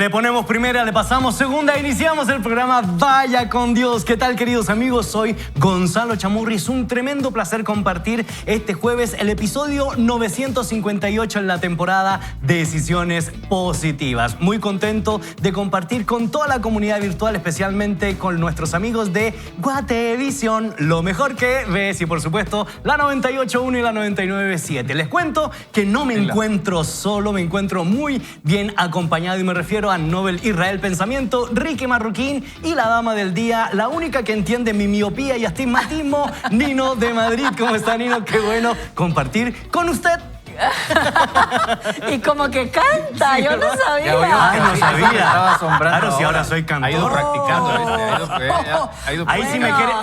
Le ponemos primera, le pasamos segunda, iniciamos el programa Vaya con Dios. ¿Qué tal, queridos amigos? Soy Gonzalo Chamurri. Es un tremendo placer compartir este jueves el episodio 958 en la temporada Decisiones Positivas. Muy contento de compartir con toda la comunidad virtual, especialmente con nuestros amigos de Guatevisión, lo mejor que ves, y por supuesto la 98.1 y la 99.7. Les cuento que no me encuentro solo, me encuentro muy bien acompañado y me refiero a Nobel Israel Pensamiento, Ricky Marroquín y la dama del día, la única que entiende mi miopía y astigmatismo, Nino de Madrid. ¿Cómo está, Nino? Qué bueno compartir con usted. Y como que canta, sí, yo no sabía. Ay, no sabía. Estaba asombrando. Claro, si ahora soy cantor. Ha ido practicando.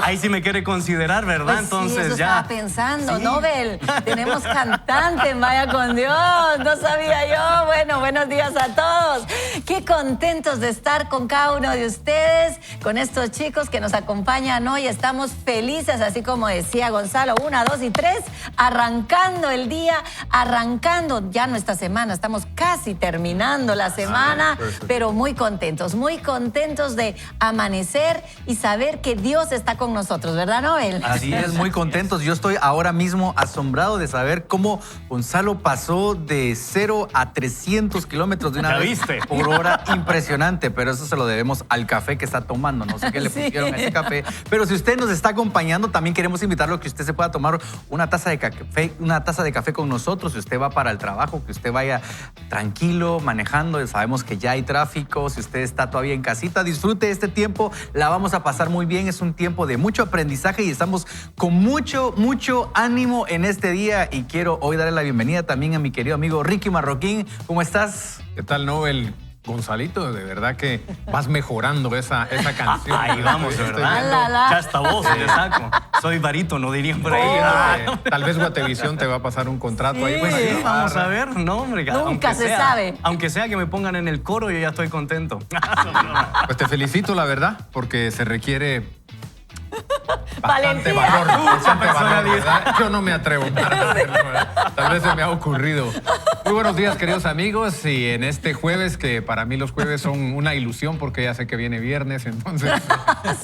Ahí sí me quiere considerar, ¿verdad? Pues entonces sí, eso ya. Estaba pensando, Sí. Nobel, tenemos cantante en Vaya con Dios. No sabía yo. Bueno, buenos días a todos. Qué contentos de estar con cada uno de ustedes, con estos chicos que nos acompañan hoy. Estamos felices, así como decía Gonzalo, 1, 2 y 3, arrancando el día, arrancando ya nuestra semana. Estamos casi terminando la semana, pero muy contentos de amanecer y saber que Dios está con nosotros, ¿verdad, Nobel? Así es, muy contentos. Yo estoy ahora mismo asombrado de saber cómo Gonzalo pasó de 0 a 300 kilómetros de una vez por hora. Impresionante, pero eso se lo debemos al café que está tomando. No sé qué le pusieron a ese café, pero si usted nos está acompañando, también queremos invitarlo a que usted se pueda tomar una taza de café con nosotros. Si usted va para el trabajo, que usted vaya tranquilo, manejando. Sabemos que ya hay tráfico. Si usted está todavía en casita, disfrute este tiempo. La vamos a pasar muy bien. Es un tiempo de mucho aprendizaje y estamos con mucho ánimo en este día. Y quiero hoy darle la bienvenida también a mi querido amigo Ricky Marroquín. ¿Cómo estás? ¿Qué tal, Nobel? Gonzalito, de verdad que vas mejorando esa canción. Ahí vamos, de verdad. Ya hasta voz le saco. Soy barítono, dirían por ahí. Tal vez Guatevisión te va a pasar un contrato ahí. Pues sí, vamos a ver. No, hombre, Nunca se sabe. Aunque sea que me pongan en el coro, yo ya estoy contento. Pues te felicito, la verdad, porque se requiere bastante Valentía. valor, ¿verdad? Yo no me atrevo. Tal vez se me ha ocurrido. Muy buenos días, queridos amigos. Y en este jueves, que para mí los jueves son una ilusión porque ya sé que viene viernes, entonces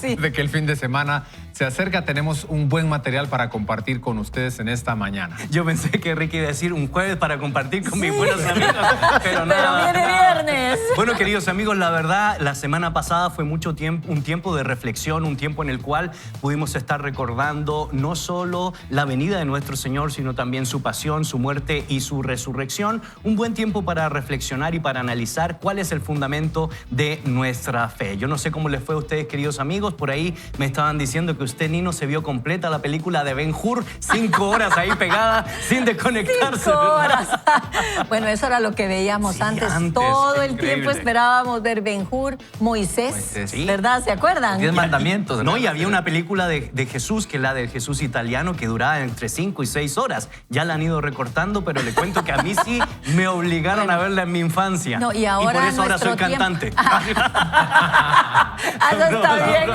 Sí. de que el fin de semana se acerca, tenemos un buen material para compartir con ustedes en esta mañana. Yo pensé que Ricky iba a decir un jueves para compartir con mis buenos amigos, pero no. Pero viene viernes. Bueno, queridos amigos, la verdad, la semana pasada fue un tiempo de reflexión, un tiempo en el cual pudimos estar recordando no solo la venida de nuestro Señor, sino también su pasión, su muerte y su resurrección. Un buen tiempo para reflexionar y para analizar cuál es el fundamento de nuestra fe. Yo no sé cómo les fue a ustedes, queridos amigos. Por ahí me estaban diciendo que usted, Nino, se vio completa la película de Ben-Hur, 5 horas ahí pegada sin desconectarse. 5 horas. Bueno, eso era lo que veíamos antes. Todo el tiempo esperábamos ver Ben-Hur, Moisés, sí. ¿verdad? ¿Se acuerdan? 10 mandamientos. No, y había una película de Jesús, que es la del Jesús italiano, que duraba entre 5 y 6 horas. Ya la han ido recortando, pero le cuento que a mí sí me obligaron a verla en mi infancia. No, y ahora por eso ahora soy nuestro cantante. Eso está bien.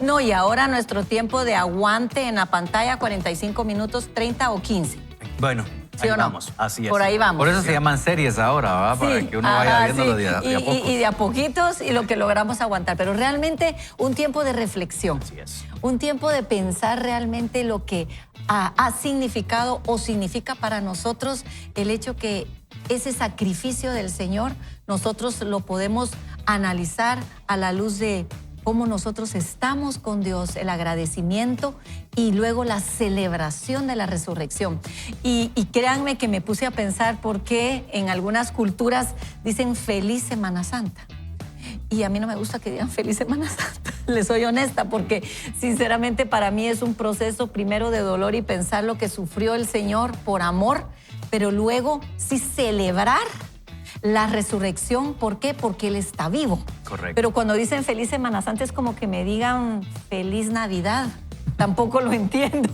No, y ahora nuestro tiempo de aguante en la pantalla, 45 minutos, 30 o 15. Bueno, ¿Sí ahí o no? vamos, así es. Por ahí vamos. Por eso se llaman series ahora, ¿verdad? Para que uno vaya viéndolo de a pocos. Y de a poquitos y lo que logramos aguantar. Pero realmente un tiempo de reflexión. Así es. Un tiempo de pensar realmente lo que ha significado o significa para nosotros el hecho que ese sacrificio del Señor nosotros lo podemos analizar a la luz de cómo nosotros estamos con Dios, el agradecimiento y luego la celebración de la resurrección. Y créanme que me puse a pensar por qué en algunas culturas dicen feliz Semana Santa. Y a mí no me gusta que digan feliz Semana Santa, les soy honesta, porque sinceramente para mí es un proceso primero de dolor y pensar lo que sufrió el Señor por amor, pero luego sí celebrar la resurrección. ¿Por qué? Porque Él está vivo. Correcto. Pero cuando dicen feliz Semana Santa es como que me digan feliz Navidad. Tampoco lo entiendo.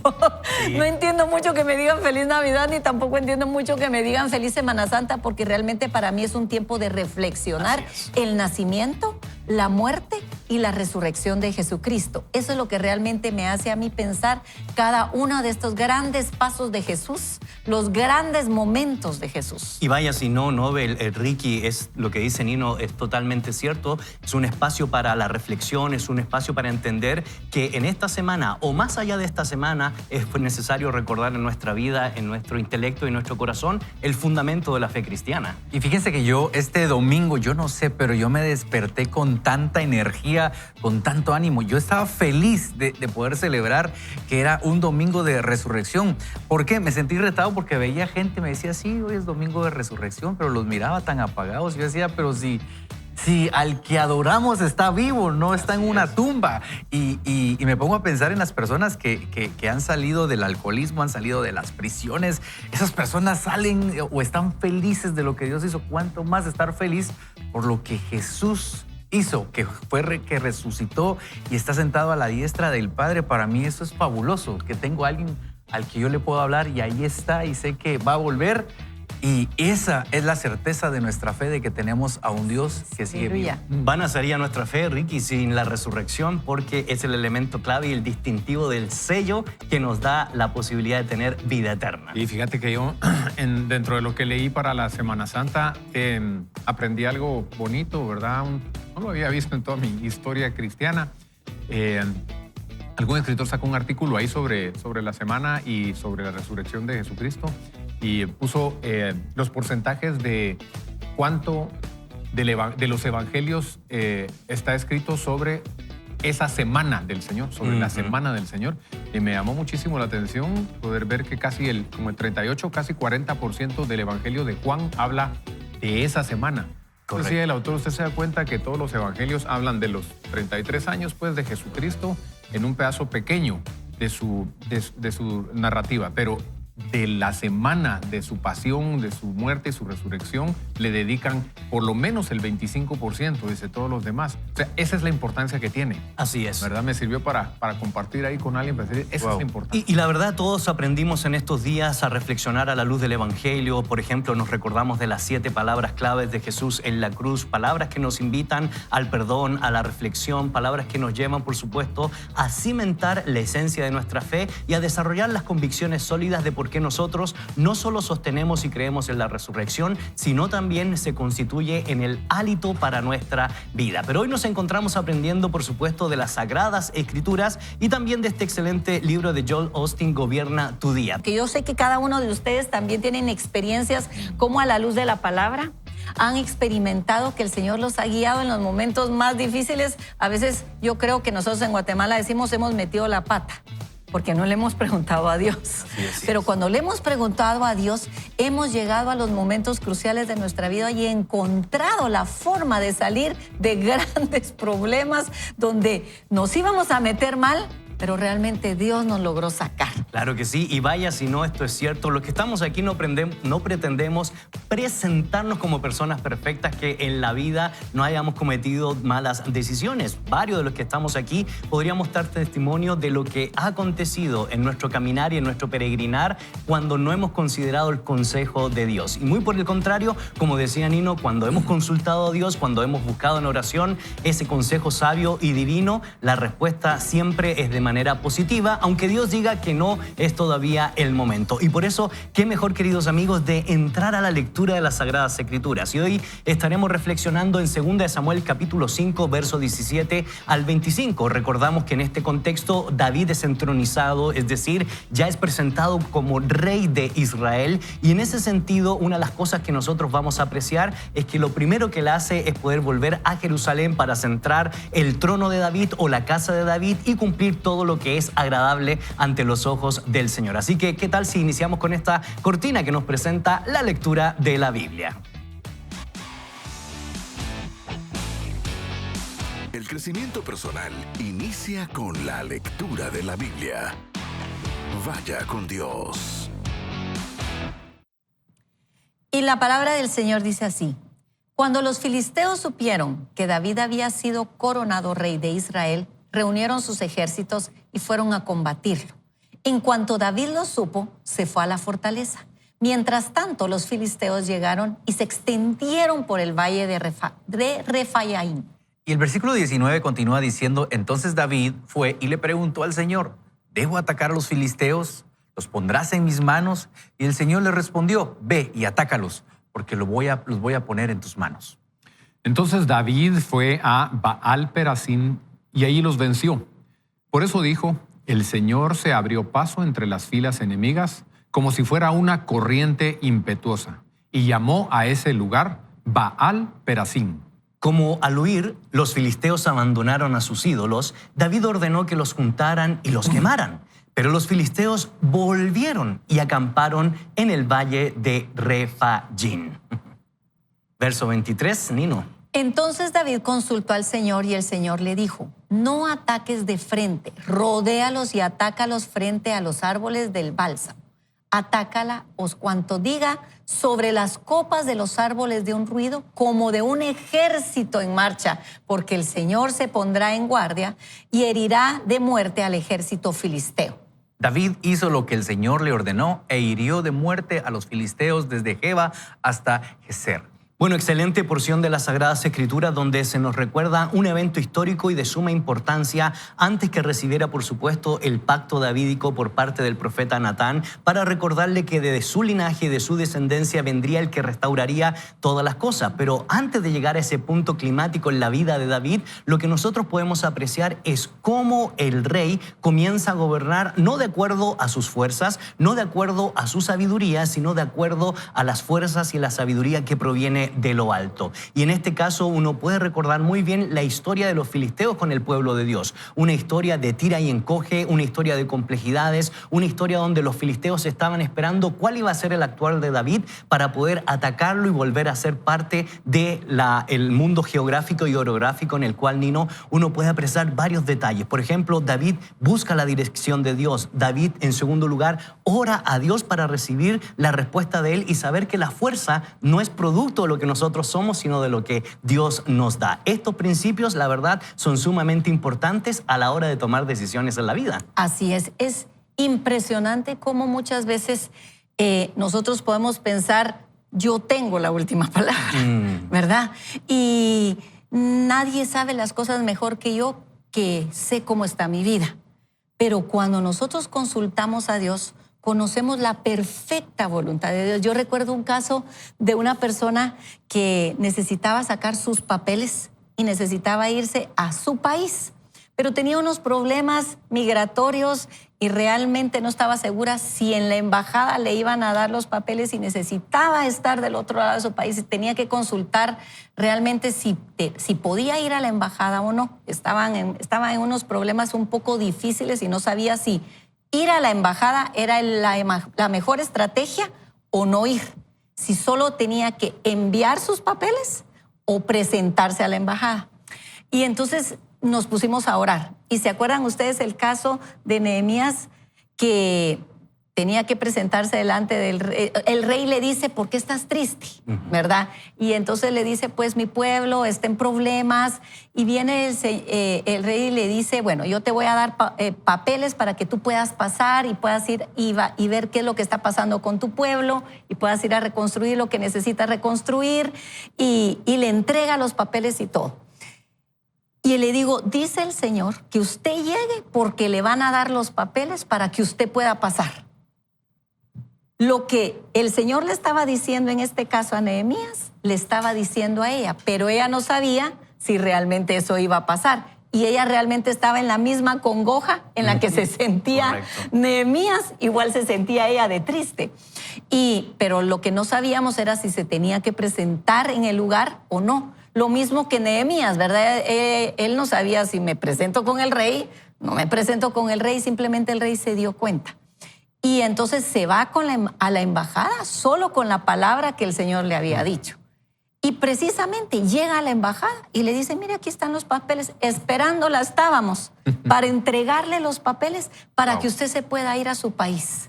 Sí. No entiendo mucho que me digan feliz Navidad, ni tampoco entiendo mucho que me digan feliz Semana Santa, porque realmente para mí es un tiempo de reflexionar el nacimiento, la muerte y la resurrección de Jesucristo. Eso es lo que realmente me hace a mí pensar cada uno de estos grandes pasos de Jesús, los grandes momentos de Jesús. Y vaya si no, Ricky, es lo que dice Nino, es totalmente cierto. Es un espacio para la reflexión, es un espacio para entender que en esta semana o más allá de esta semana es necesario recordar en nuestra vida, en nuestro intelecto y nuestro corazón el fundamento de la fe cristiana. Y fíjense que yo este domingo, yo no sé, pero yo me desperté con tanta energía, con tanto ánimo. Yo estaba feliz de poder celebrar que era un domingo de resurrección. ¿Por qué? Me sentí retado porque veía gente, me decía, sí, hoy es domingo de resurrección, pero los miraba tan apagados. Yo decía, pero si al que adoramos está vivo, no está en una tumba. Y me pongo a pensar en las personas que han salido del alcoholismo, han salido de las prisiones. Esas personas salen o están felices de lo que Dios hizo. ¿Cuánto más estar feliz por lo que Jesús hizo, que resucitó y está sentado a la diestra del Padre? Para mí eso es fabuloso, que tengo a alguien al que yo le puedo hablar y ahí está y sé que va a volver. Y esa es la certeza de nuestra fe, de que tenemos a un Dios que sigue vivo. Vana sería nuestra fe, Ricky, sin la resurrección, porque es el elemento clave y el distintivo del sello que nos da la posibilidad de tener vida eterna. Y fíjate que yo, dentro de lo que leí para la Semana Santa, aprendí algo bonito, ¿verdad? No lo había visto en toda mi historia cristiana. Algún escritor sacó un artículo ahí sobre la semana y sobre la resurrección de Jesucristo y puso los porcentajes de cuánto de los evangelios está escrito sobre esa semana del Señor, sobre la semana del Señor. Y me llamó muchísimo la atención poder ver que como el 38, casi 40% del evangelio de Juan habla de esa semana. Entonces, sí, el autor, usted se da cuenta que todos los evangelios hablan de los 33 años pues, de Jesucristo en un pedazo pequeño de su narrativa, pero de la semana de su pasión, de su muerte y su resurrección, le dedican por lo menos el 25%, dice todos los demás. O sea, esa es la importancia que tiene. Así es. ¿Verdad? Me sirvió para compartir ahí con alguien, para decir, esa es la importancia. Y la verdad, todos aprendimos en estos días a reflexionar a la luz del Evangelio. Por ejemplo, nos recordamos de las 7 palabras claves de Jesús en la cruz, palabras que nos invitan al perdón, a la reflexión, palabras que nos llevan, por supuesto, a cimentar la esencia de nuestra fe y a desarrollar las convicciones sólidas de por qué nosotros no solo sostenemos y creemos en la resurrección, sino también se constituye en el hálito para nuestra vida. Pero hoy nos encontramos aprendiendo, por supuesto, de las Sagradas Escrituras y también de este excelente libro de Joel Osteen, Gobierna tu Día. Que yo sé que cada uno de ustedes también tienen experiencias como a la luz de la palabra han experimentado que el Señor los ha guiado en los momentos más difíciles. A veces yo creo que nosotros en Guatemala decimos hemos metido la pata, porque no le hemos preguntado a Dios. Pero cuando le hemos preguntado a Dios, hemos llegado a los momentos cruciales de nuestra vida y encontrado la forma de salir de grandes problemas donde nos íbamos a meter mal, pero realmente Dios nos logró sacar. Claro que sí, y vaya si no, esto es cierto. Los que estamos aquí no pretendemos presentarnos como personas perfectas, que en la vida no hayamos cometido malas decisiones. Varios de los que estamos aquí podríamos dar testimonio de lo que ha acontecido en nuestro caminar y en nuestro peregrinar cuando no hemos considerado el consejo de Dios. Y muy por el contrario, como decía Nino, cuando hemos consultado a Dios, cuando hemos buscado en oración ese consejo sabio y divino, la respuesta siempre es de manera positiva, aunque Dios diga que no es todavía el momento. Y por eso, qué mejor, queridos amigos, de entrar a la lectura de las Sagradas Escrituras. Y hoy estaremos reflexionando en 2 Samuel capítulo 5, verso 17 al 25. Recordamos que en este contexto David es entronizado, es decir, ya es presentado como rey de Israel. Y en ese sentido, una de las cosas que nosotros vamos a apreciar es que lo primero que él hace es poder volver a Jerusalén para centrar el trono de David o la casa de David y cumplir todo lo que es agradable ante los ojos del Señor. Así que, ¿qué tal si iniciamos con esta cortina que nos presenta la lectura de la Biblia? El crecimiento personal inicia con la lectura de la Biblia. Vaya con Dios. Y la palabra del Señor dice así: cuando los filisteos supieron que David había sido coronado rey de Israel, reunieron sus ejércitos y fueron a combatirlo. En cuanto David lo supo, se fue a la fortaleza. Mientras tanto, los filisteos llegaron y se extendieron por el valle de Refaim. Y el versículo 19 continúa diciendo, entonces David fue y le preguntó al Señor, ¿debo atacar a los filisteos? los pondrás en mis manos. Y el Señor le respondió, ve y atácalos, porque los voy a poner en tus manos. Entonces David fue a Baal-Perasim y ahí los venció. Por eso dijo, el Señor se abrió paso entre las filas enemigas como si fuera una corriente impetuosa y llamó a ese lugar Baal-Perasim. Como al huir, los filisteos abandonaron a sus ídolos, David ordenó que los juntaran y los quemaran. Pero los filisteos volvieron y acamparon en el valle de Refaim. Verso 23, Nino. Entonces David consultó al Señor y el Señor le dijo, no ataques de frente, rodéalos y atácalos frente a los árboles del bálsamo. Atácala, os cuanto diga, sobre las copas de los árboles de un ruido, como de un ejército en marcha, porque el Señor se pondrá en guardia y herirá de muerte al ejército filisteo. David hizo lo que el Señor le ordenó e hirió de muerte a los filisteos desde Geba hasta Geser. Bueno, excelente porción de las Sagradas Escrituras donde se nos recuerda un evento histórico y de suma importancia antes que recibiera, por supuesto, el pacto davídico por parte del profeta Natán para recordarle que de su linaje y de su descendencia vendría el que restauraría todas las cosas. Pero antes de llegar a ese punto climático en la vida de David, lo que nosotros podemos apreciar es cómo el rey comienza a gobernar no de acuerdo a sus fuerzas, no de acuerdo a su sabiduría, sino de acuerdo a las fuerzas y la sabiduría que proviene de lo alto. Y en este caso uno puede recordar muy bien la historia de los filisteos con el pueblo de Dios. Una historia de tira y encoge, una historia de complejidades, una historia donde los filisteos estaban esperando cuál iba a ser el actuar de David para poder atacarlo y volver a ser parte del mundo geográfico y orográfico en el cual, Nino, uno puede apreciar varios detalles. Por ejemplo, David busca la dirección de Dios. David, en segundo lugar, ora a Dios para recibir la respuesta de él y saber que la fuerza no es producto de lo que nosotros somos, sino de lo que Dios nos da. Estos principios, la verdad, son sumamente importantes a la hora de tomar decisiones en la vida. Así es impresionante cómo muchas veces nosotros podemos pensar, yo tengo la última palabra, ¿verdad? Y nadie sabe las cosas mejor que yo, que sé cómo está mi vida. Pero cuando nosotros consultamos a Dios, conocemos la perfecta voluntad de Dios. Yo recuerdo un caso de una persona que necesitaba sacar sus papeles y necesitaba irse a su país, pero tenía unos problemas migratorios y realmente no estaba segura si en la embajada le iban a dar los papeles y necesitaba estar del otro lado de su país y tenía que consultar realmente si podía ir a la embajada o no. Estaba en unos problemas un poco difíciles y no sabía si ir a la embajada era la mejor estrategia o no ir. Si solo tenía que enviar sus papeles o presentarse a la embajada. Y entonces nos pusimos a orar. ¿Y se acuerdan ustedes el caso de Nehemías que tenía que presentarse delante del rey? El rey le dice, ¿por qué estás triste? ¿Verdad? Y entonces le dice, pues mi pueblo está en problemas. Y viene el rey y le dice, bueno, yo te voy a dar papeles para que tú puedas pasar y puedas ir y ver qué es lo que está pasando con tu pueblo y puedas ir a reconstruir lo que necesitas reconstruir. Y le entrega los papeles y todo. Y le digo, dice el Señor que usted llegue porque le van a dar los papeles para que usted pueda pasar. Lo que el Señor le estaba diciendo en este caso a Nehemías, le estaba diciendo a ella, pero ella no sabía si realmente eso iba a pasar. Y ella realmente estaba en la misma congoja en la que se sentía Nehemías, igual se sentía ella de triste. Pero lo que no sabíamos era si se tenía que presentar en el lugar o no. Lo mismo que Nehemías, ¿verdad? Él no sabía si me presento con el rey, no me presento con el rey, simplemente el rey se dio cuenta. Y entonces se va a la embajada solo con la palabra que el Señor le había dicho. Y precisamente llega a la embajada y le dice, mire, aquí están los papeles, esperándola estábamos para entregarle los papeles para que usted se pueda ir a su país.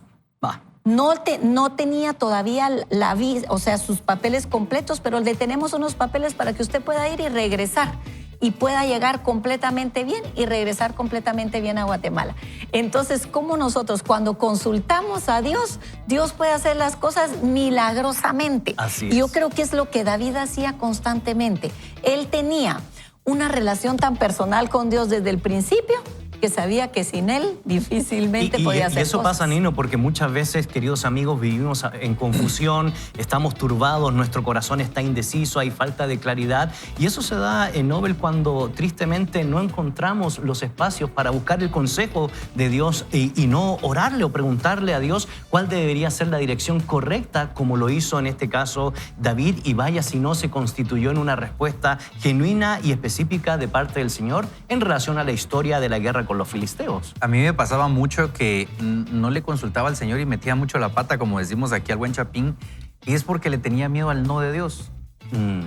No tenía todavía la visa, o sea, sus papeles completos, pero le tenemos unos papeles para que usted pueda ir y regresar y pueda llegar completamente bien y regresar completamente bien a Guatemala. Entonces, ¿cómo nosotros cuando consultamos a Dios, Dios puede hacer las cosas milagrosamente? Así es. Y yo creo que es lo que David hacía constantemente. Él tenía una relación tan personal con Dios desde el principio que sabía que sin él difícilmente podía hacer Y eso cosas. pasa, Nino, porque muchas veces, queridos amigos, vivimos en confusión, estamos turbados, nuestro corazón está indeciso, hay falta de claridad. Y eso se da en Nobel cuando tristemente no encontramos los espacios para buscar el consejo de Dios y no orarle o preguntarle a Dios cuál debería ser la dirección correcta, como lo hizo en este caso David. Y vaya si no se constituyó en una respuesta genuina y específica de parte del Señor en relación a la historia de la guerra con los filisteos. A mí me pasaba mucho que no le consultaba al Señor y metía mucho la pata, como decimos aquí al buen Chapín, y es porque le tenía miedo al no de Dios.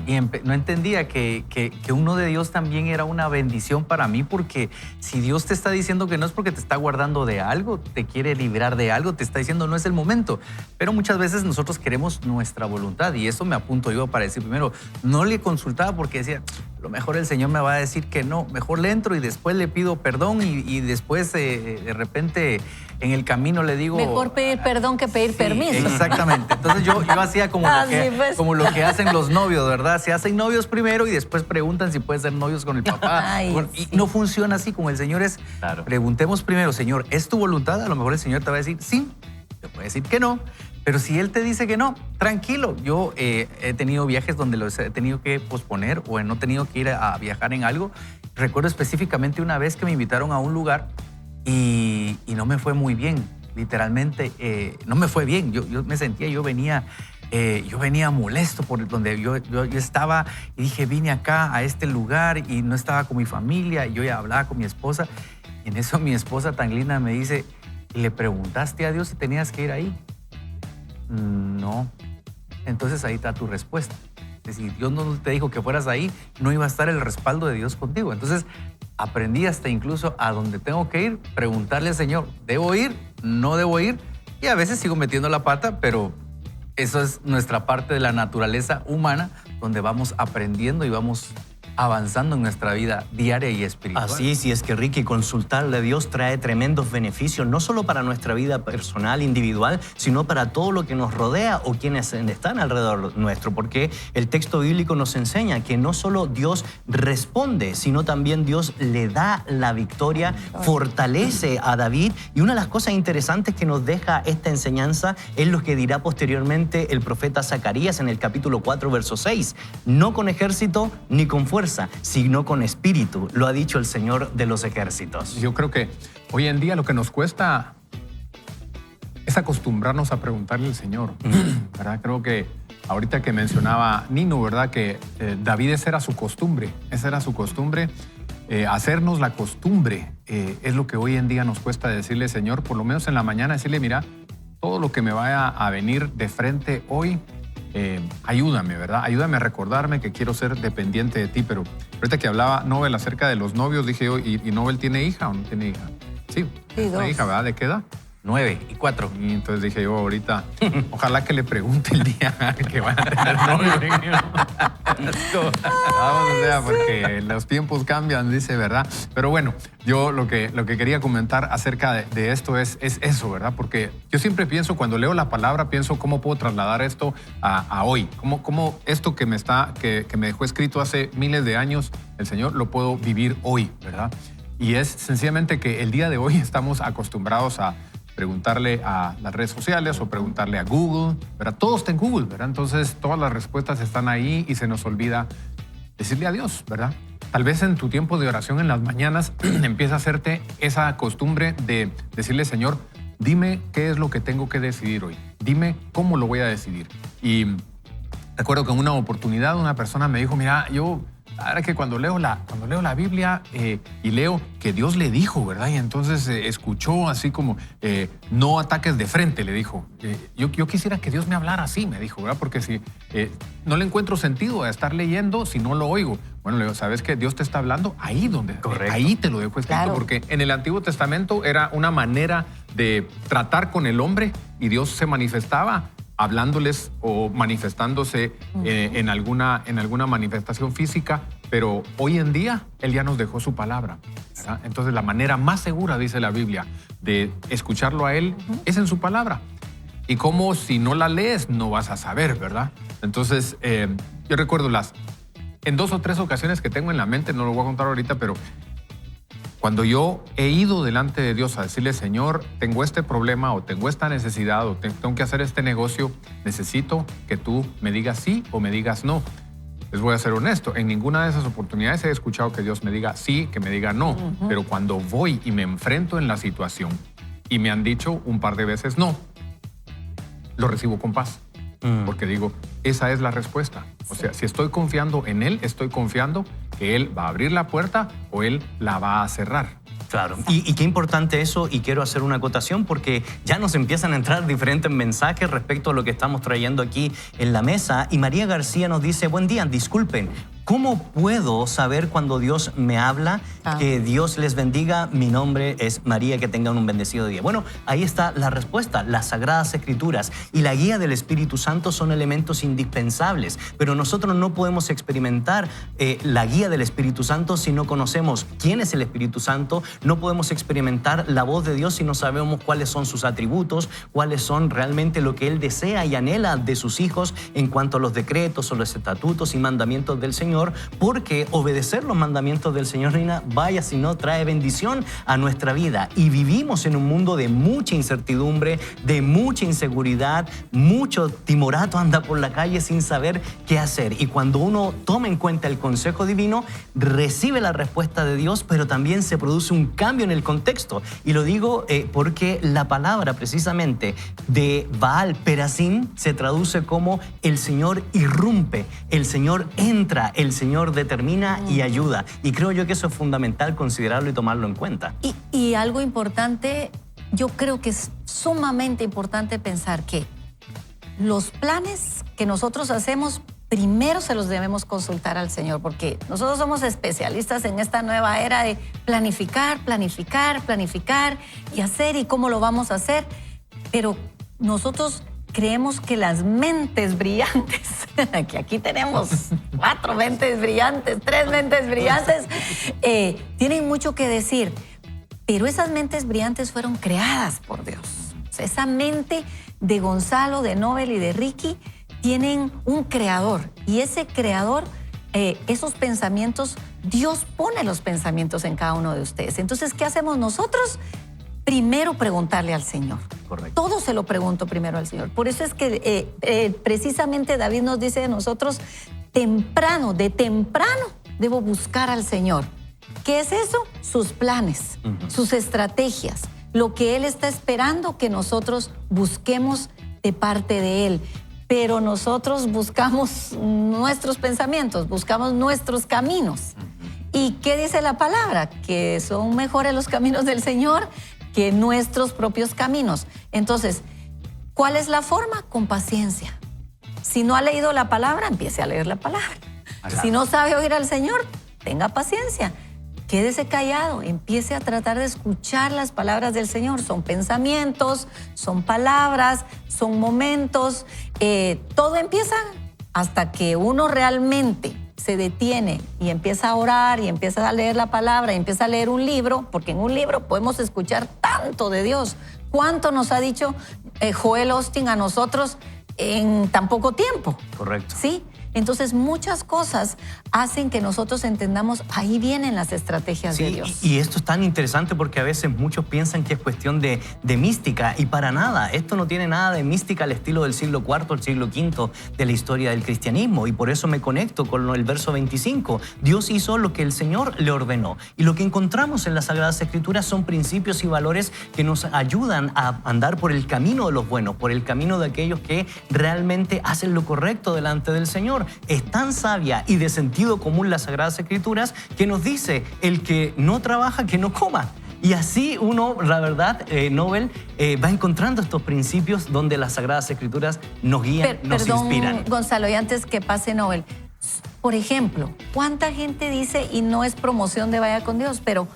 Y no entendía que un no de Dios también era una bendición para mí, porque si Dios te está diciendo que no es porque te está guardando de algo, te quiere librar de algo, te está diciendo no es el momento. Pero muchas veces nosotros queremos nuestra voluntad, y eso me apunto yo para decir primero, no le consultaba porque decía, a lo mejor el Señor me va a decir que no, mejor le entro y después le pido perdón y después de repente en el camino le digo... Mejor pedir perdón que pedir permiso. Exactamente. Entonces yo hacía como, Pues. como lo que hacen los novios, ¿verdad? Se hacen novios primero y después preguntan si pueden ser novios con el papá. Ay, y sí. no funciona así. Con el Señor es, Claro. preguntemos primero, Señor, ¿es tu voluntad? A lo mejor el Señor te va a decir sí, te puede decir que no. Pero si Él te dice que no, tranquilo. Yo he tenido viajes donde los he tenido que posponer o no he tenido que ir a viajar en algo. Recuerdo específicamente una vez que me invitaron a un lugar y no me fue muy bien. Literalmente no me fue bien. Yo me sentía, yo venía molesto por donde yo estaba y dije, vine acá a este lugar y no estaba con mi familia y yo ya hablaba con mi esposa. Y en eso mi esposa tan linda me dice, ¿le preguntaste a Dios si tenías que ir ahí? No. Entonces ahí está tu respuesta. Es decir, Dios no te dijo que fueras ahí, no iba a estar el respaldo de Dios contigo. Entonces aprendí hasta incluso a donde tengo que ir, preguntarle al Señor, ¿debo ir? ¿No debo ir? Y a veces sigo metiendo la pata, pero eso es nuestra parte de la naturaleza humana, donde vamos aprendiendo y vamos avanzando en nuestra vida diaria y espiritual. Así es, y es que, Ricky, consultarle a Dios trae tremendos beneficios, no solo para nuestra vida personal, individual, sino para todo lo que nos rodea o quienes están alrededor nuestro, porque el texto bíblico nos enseña que no solo Dios responde, sino también Dios le da la victoria, fortalece a David. Y una de las cosas interesantes que nos deja esta enseñanza es lo que dirá posteriormente el profeta Zacarías en el capítulo 4, verso 6. No con ejército ni con fuerza, sino con espíritu, lo ha dicho el Señor de los ejércitos. Yo creo que hoy en día lo que nos cuesta es acostumbrarnos a preguntarle al Señor, ¿verdad? Creo que ahorita que mencionaba Nino, ¿verdad? Que David esa era su costumbre, hacernos la costumbre es lo que hoy en día nos cuesta decirle, Señor, por lo menos en la mañana decirle, mira, todo lo que me vaya a venir de frente hoy, ayúdame, ¿verdad? Ayúdame a recordarme que quiero ser dependiente de ti. Pero ahorita que hablaba Nobel acerca de los novios, dije yo, ¿y Nobel tiene hija o no tiene hija? Sí, Sí, una dos. hija, ¿verdad? ¿De qué edad? 9 y 4. Y entonces dije yo ahorita, ojalá que le pregunte el día que van a tener novio. Vamos, o sea, porque los tiempos cambian, dice, ¿verdad? Pero bueno, yo lo que quería comentar acerca de esto es eso, ¿verdad? Porque yo siempre pienso, cuando leo la palabra, pienso cómo puedo trasladar esto a hoy. Cómo esto que me dejó escrito hace miles de años, el Señor lo puedo vivir hoy, ¿verdad? Y es sencillamente que el día de hoy estamos acostumbrados a preguntarle a las redes sociales o preguntarle a Google, ¿verdad? Todo está en Google, ¿verdad? Entonces todas las respuestas están ahí y se nos olvida decirle a Dios, ¿verdad? Tal vez en tu tiempo de oración en las mañanas empieza a hacerte esa costumbre de decirle, Señor, dime qué es lo que tengo que decidir hoy. Dime cómo lo voy a decidir. Y recuerdo que en una oportunidad una persona me dijo, mira, ahora que cuando leo la Biblia y leo que Dios le dijo, ¿verdad? Y entonces escuchó así como, no ataques de frente, le dijo. Yo quisiera que Dios me hablara así, me dijo, ¿verdad? Porque si no le encuentro sentido a estar leyendo si no lo oigo. Bueno, le digo, ¿sabes qué? Dios te está hablando ahí donde, Correcto. ahí te lo dejo escrito. Claro. Porque en el Antiguo Testamento era una manera de tratar con el hombre y Dios se manifestaba hablándoles o manifestándose en alguna manifestación física, pero hoy en día Él ya nos dejó su palabra, ¿verdad? Entonces la manera más segura, dice la Biblia, de escucharlo a Él es en su palabra. Y como si no la lees, no vas a saber, ¿verdad? Entonces, yo recuerdo en 2 o 3 ocasiones que tengo en la mente, no lo voy a contar ahorita, pero Cuando yo he ido delante de Dios a decirle, Señor, tengo este problema o tengo esta necesidad o tengo que hacer este negocio, necesito que tú me digas sí o me digas no. Les voy a ser honesto, en ninguna de esas oportunidades he escuchado que Dios me diga sí, que me diga no. Pero cuando voy y me enfrento en la situación y me han dicho un par de veces no, lo recibo con paz. Porque digo, esa es la respuesta. O sea, si estoy confiando en Él, estoy confiando que Él va a abrir la puerta o Él la va a cerrar. Claro, y qué importante eso, y quiero hacer una acotación porque ya nos empiezan a entrar diferentes mensajes respecto a lo que estamos trayendo aquí en la mesa. Y María García nos dice, buen día, disculpen, ¿cómo puedo saber cuando Dios me habla? Que Dios les bendiga, mi nombre es María, que tengan un bendecido día. Bueno, ahí está la respuesta. Las Sagradas Escrituras y la guía del Espíritu Santo son elementos indispensables, pero nosotros no podemos experimentar la guía del Espíritu Santo si no conocemos quién es el Espíritu Santo. No podemos experimentar la voz de Dios si no sabemos cuáles son sus atributos, cuáles son realmente lo que Él desea y anhela de sus hijos en cuanto a los decretos o los estatutos y mandamientos del Señor, porque obedecer los mandamientos del Señor, Reina, vaya si no trae bendición a nuestra vida. Y vivimos en un mundo de mucha incertidumbre, de mucha inseguridad, mucho timorato anda por la calle sin saber qué hacer. Y cuando uno toma en cuenta el consejo divino, recibe la respuesta de Dios, pero también se produce un cambio en el contexto. Y lo digo porque la palabra precisamente de Baal Perasim se traduce como el Señor irrumpe, el Señor entra, el Señor determina y ayuda. Y creo yo que eso es fundamental considerarlo y tomarlo en cuenta. Y algo importante, yo creo que es sumamente importante pensar que los planes que nosotros hacemos primero se los debemos consultar al Señor, porque nosotros somos especialistas en esta nueva era de planificar, planificar, planificar y hacer y cómo lo vamos a hacer, pero nosotros creemos que las mentes brillantes, que aquí tenemos 4 mentes brillantes, 3 mentes brillantes, tienen mucho que decir, pero esas mentes brillantes fueron creadas por Dios. O sea, esa mente de Gonzalo, de Nobel y de Ricky tienen un creador, y ese creador, esos pensamientos, Dios pone los pensamientos en cada uno de ustedes. Entonces, ¿qué hacemos nosotros? Primero preguntarle al Señor. Correcto. Todo se lo pregunto primero al Señor. Por eso es que precisamente David nos dice de nosotros, de temprano debo buscar al Señor. ¿Qué es eso? Sus planes, sus estrategias, lo que Él está esperando que nosotros busquemos de parte de Él. Pero nosotros buscamos nuestros pensamientos, buscamos nuestros caminos. ¿Y qué dice la palabra? Que son mejores los caminos del Señor que nuestros propios caminos. Entonces, ¿cuál es la forma? Con paciencia. Si no ha leído la palabra, empiece a leer la palabra. Si no sabe oír al Señor, tenga paciencia. Quédese callado, empiece a tratar de escuchar las palabras del Señor. Son pensamientos, son palabras, son momentos. Todo empieza hasta que uno realmente se detiene y empieza a orar y empieza a leer la palabra y empieza a leer un libro, porque en un libro podemos escuchar tanto de Dios. ¿Cuánto nos ha dicho Joel Osteen a nosotros en tan poco tiempo? Correcto. ¿Sí? Entonces, muchas cosas hacen que nosotros entendamos, ahí vienen las estrategias de Dios. Y esto es tan interesante porque a veces muchos piensan que es cuestión de mística, y para nada. Esto no tiene nada de mística al estilo del siglo IV, el siglo V de la historia del cristianismo, y por eso me conecto con el verso 25. Dios hizo lo que el Señor le ordenó, y lo que encontramos en las Sagradas Escrituras son principios y valores que nos ayudan a andar por el camino de los buenos, por el camino de aquellos que realmente hacen lo correcto delante del Señor. Es tan sabia y de sentido común las Sagradas Escrituras que nos dice, el que no trabaja, que no coma. Y así uno, la verdad, Nobel, va encontrando estos principios donde las Sagradas Escrituras nos guían, nos inspiran. Gonzalo, y antes que pase Nobel, por ejemplo, ¿cuánta gente dice, y no es promoción de Vaya con Dios, pero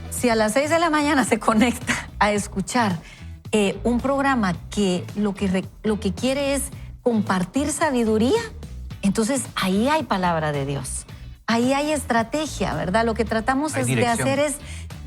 si a las 6 de la mañana se conecta a escuchar un programa que lo que quiere es compartir sabiduría, entonces ahí hay palabra de Dios, ahí hay estrategia, ¿verdad? Lo que tratamos de hacer es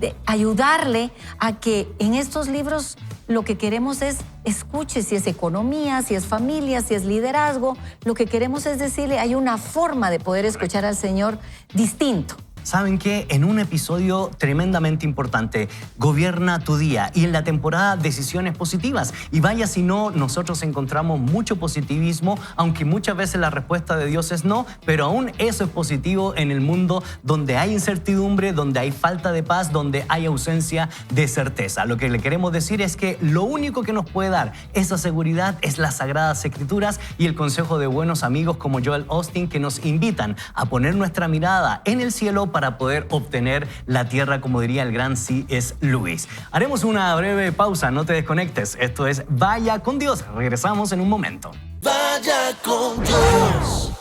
de ayudarle a que en estos libros lo que queremos es escuche, si es economía, si es familia, si es liderazgo, lo que queremos es decirle, hay una forma de poder escuchar al Señor distinto. ¿saben qué? En un episodio tremendamente importante, Gobierna tu día, y en la temporada Decisiones Positivas. Y vaya si no, nosotros encontramos mucho positivismo, aunque muchas veces la respuesta de Dios es no, pero aún eso es positivo en el mundo donde hay incertidumbre, donde hay falta de paz, donde hay ausencia de certeza. Lo que le queremos decir es que lo único que nos puede dar esa seguridad es las Sagradas Escrituras y el consejo de buenos amigos como Joel Osteen, que nos invitan a poner nuestra mirada en el cielo para poder obtener la tierra, como diría el gran C.S. Lewis. Haremos una breve pausa, no te desconectes. Esto es Vaya con Dios. Regresamos en un momento. Vaya con Dios.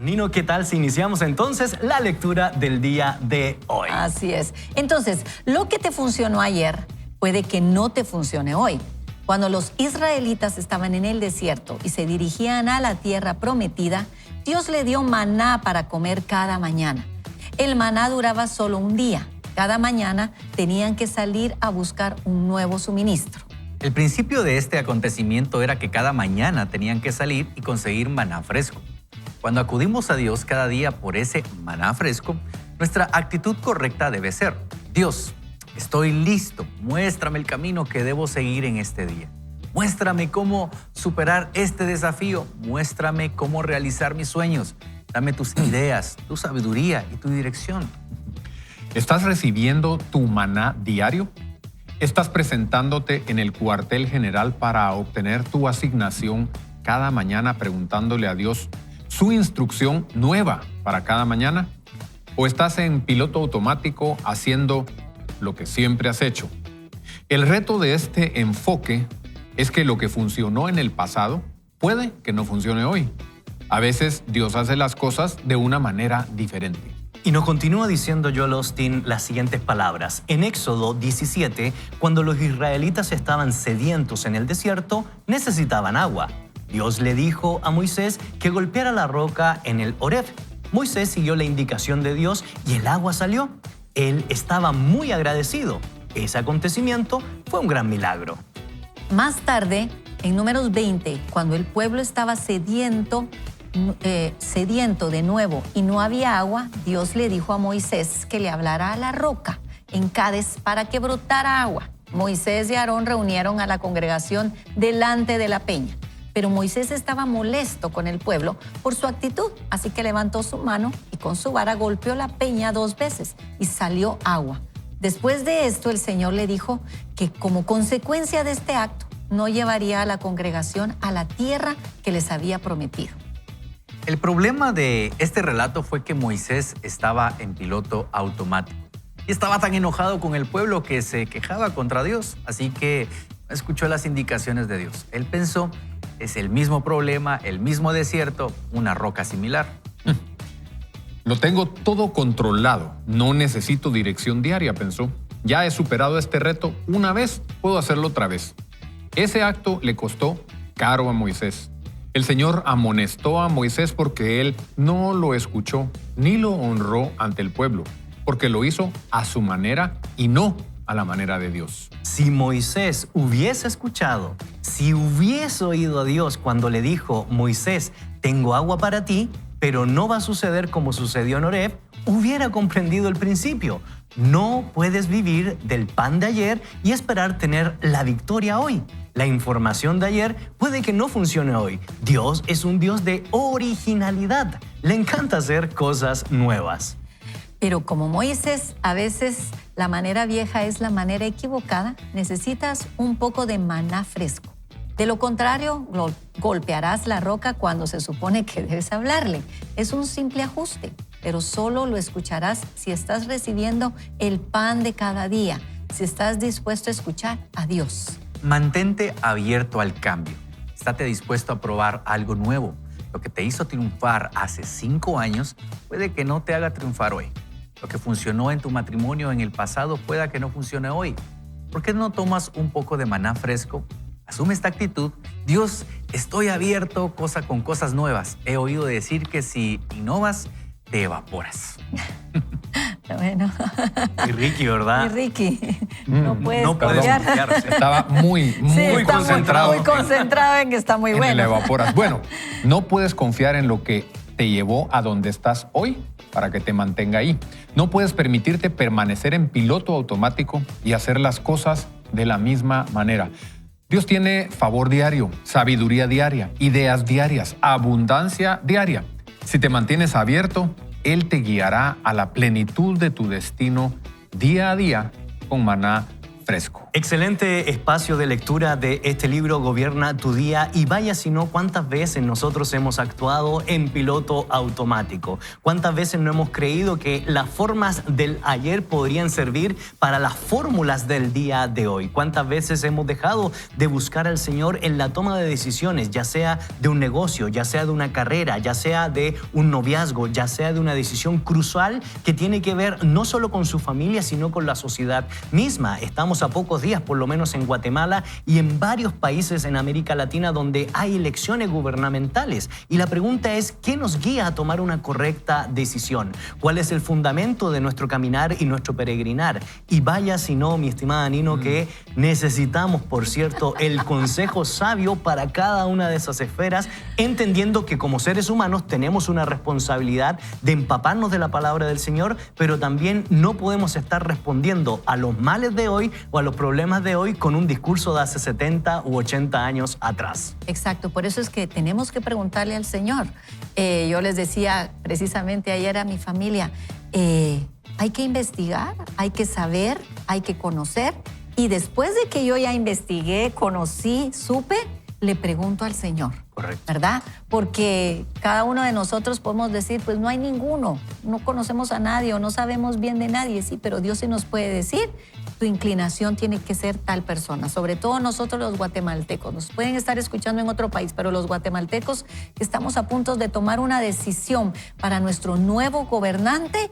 Nino, ¿qué tal si iniciamos entonces la lectura del día de hoy? Así es. Entonces, lo que te funcionó ayer puede que no te funcione hoy. Cuando los israelitas estaban en el desierto y se dirigían a la tierra prometida, Dios le dio maná para comer cada mañana. El maná duraba solo un día. Cada mañana tenían que salir a buscar un nuevo suministro. El principio de este acontecimiento era que cada mañana tenían que salir y conseguir maná fresco. Cuando acudimos a Dios cada día por ese maná fresco, nuestra actitud correcta debe ser: Dios, estoy listo, muéstrame el camino que debo seguir en este día. Muéstrame cómo superar este desafío, muéstrame cómo realizar mis sueños. Dame tus ideas, tu sabiduría y tu dirección. ¿Estás recibiendo tu maná diario? ¿Estás presentándote en el cuartel general para obtener tu asignación cada mañana preguntándole a Dios su instrucción nueva para cada mañana? ¿O estás en piloto automático haciendo lo que siempre has hecho? El reto de este enfoque es que lo que funcionó en el pasado puede que no funcione hoy. A veces Dios hace las cosas de una manera diferente. Y nos continúa diciendo Joel Osteen las siguientes palabras. En Éxodo 17, cuando los israelitas estaban sedientos en el desierto, necesitaban agua. Dios le dijo a Moisés que golpeara la roca en el Horeb. Moisés siguió la indicación de Dios y el agua salió. Él estaba muy agradecido. Ese acontecimiento fue un gran milagro. Más tarde, en Números 20, cuando el pueblo estaba sediento de nuevo y no había agua, Dios le dijo a Moisés que le hablara a la roca en Cades para que brotara agua. Moisés y Aarón reunieron a la congregación delante de la peña, pero Moisés estaba molesto con el pueblo por su actitud, así que levantó su mano y con su vara golpeó la peña 2 veces y salió agua. Después de esto, el Señor le dijo que como consecuencia de este acto, no llevaría a la congregación a la tierra que les había prometido. El problema de este relato fue que Moisés estaba en piloto automático y estaba tan enojado con el pueblo que se quejaba contra Dios, así que no escuchó las indicaciones de Dios. Él pensó, es el mismo problema, el mismo desierto, una roca similar. Lo tengo todo controlado, no necesito dirección diaria, pensó. Ya he superado este reto una vez, puedo hacerlo otra vez. Ese acto le costó caro a Moisés. El Señor amonestó a Moisés porque él no lo escuchó ni lo honró ante el pueblo, porque lo hizo a su manera y no a la manera de Dios. Si Moisés hubiese escuchado, si hubiese oído a Dios cuando le dijo, Moisés, tengo agua para ti, pero no va a suceder como sucedió en Horeb, hubiera comprendido el principio. No puedes vivir del pan de ayer y esperar tener la victoria hoy. La información de ayer puede que no funcione hoy. Dios es un Dios de originalidad. Le encanta hacer cosas nuevas. Pero como Moisés, a veces la manera vieja es la manera equivocada, necesitas un poco de maná fresco. De lo contrario, golpearás la roca cuando se supone que debes hablarle. Es un simple ajuste, pero solo lo escucharás si estás recibiendo el pan de cada día, si estás dispuesto a escuchar a Dios. Mantente abierto al cambio. Estate dispuesto a probar algo nuevo. Lo que te hizo triunfar hace 5 años puede que no te haga triunfar hoy. Lo que funcionó en tu matrimonio en el pasado pueda que no funcione hoy. ¿Por qué no tomas un poco de maná fresco? Asume esta actitud. Dios, estoy abierto con cosas nuevas. He oído decir que si innovas, te evaporas. Bueno. Y Ricky, ¿verdad? Y Ricky, no puedes confiar. Estaba muy concentrado. Muy concentrado en que está muy bueno. En el evaporas. Bueno, ¿no puedes confiar en lo que te llevó a donde estás hoy? para que te mantenga ahí. No puedes permitirte permanecer en piloto automático y hacer las cosas de la misma manera. Dios tiene favor diario, sabiduría diaria, ideas diarias, abundancia diaria. Si te mantienes abierto, Él te guiará a la plenitud de tu destino día a día con maná fresco. Excelente espacio de lectura de este libro, Gobierna tu Día. Y vaya si no, cuántas veces nosotros hemos actuado en piloto automático. Cuántas veces no hemos creído que las formas del ayer podrían servir para las fórmulas del día de hoy. Cuántas veces hemos dejado de buscar al Señor en la toma de decisiones, ya sea de un negocio, ya sea de una carrera, ya sea de un noviazgo, ya sea de una decisión crucial que tiene que ver no solo con su familia, sino con la sociedad misma. Estamos a pocos días, por lo menos en Guatemala y en varios países en América Latina donde hay elecciones gubernamentales. Y la pregunta es, ¿qué nos guía a tomar una correcta decisión? ¿Cuál es el fundamento de nuestro caminar y nuestro peregrinar? Y vaya si no, mi estimada Nino, que necesitamos, por cierto, el consejo sabio para cada una de esas esferas, entendiendo que como seres humanos tenemos una responsabilidad de empaparnos de la palabra del Señor, pero también no podemos estar respondiendo a los males de hoy o a los problemas de hoy con un discurso de hace 70 u 80 años atrás. Exacto, por eso es que tenemos que preguntarle al Señor. Yo les decía precisamente ayer a mi familia, hay que investigar, hay que saber, hay que conocer, y después de que yo ya investigué, conocí, supe, le pregunto al Señor. Correcto. ¿Verdad? Porque cada uno de nosotros podemos decir, pues no hay ninguno, no conocemos a nadie o no sabemos bien de nadie, sí, pero Dios sí nos puede decir, tu inclinación tiene que ser tal persona. Sobre todo nosotros los guatemaltecos, nos pueden estar escuchando en otro país, pero los guatemaltecos estamos a punto de tomar una decisión para nuestro nuevo gobernante.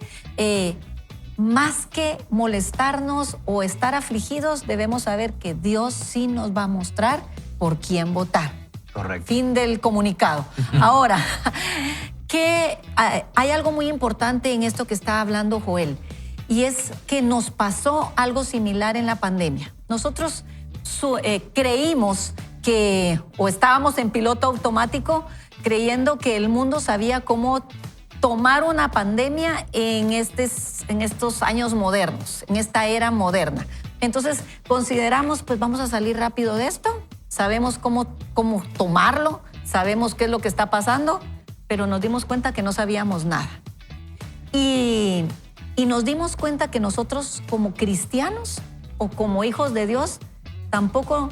Más que molestarnos o estar afligidos, debemos saber que Dios sí nos va a mostrar por quién votar. Correcto. Fin del comunicado. Ahora, hay algo muy importante en esto que está hablando Joel, y es que nos pasó algo similar en la pandemia. Nosotros creímos que, o estábamos en piloto automático, creyendo que el mundo sabía cómo tomar una pandemia en estos años modernos, en esta era moderna. Entonces consideramos, pues vamos a salir rápido de esto, sabemos cómo tomarlo, sabemos qué es lo que está pasando, pero nos dimos cuenta que no sabíamos nada. Y nos dimos cuenta que nosotros como cristianos o como hijos de Dios tampoco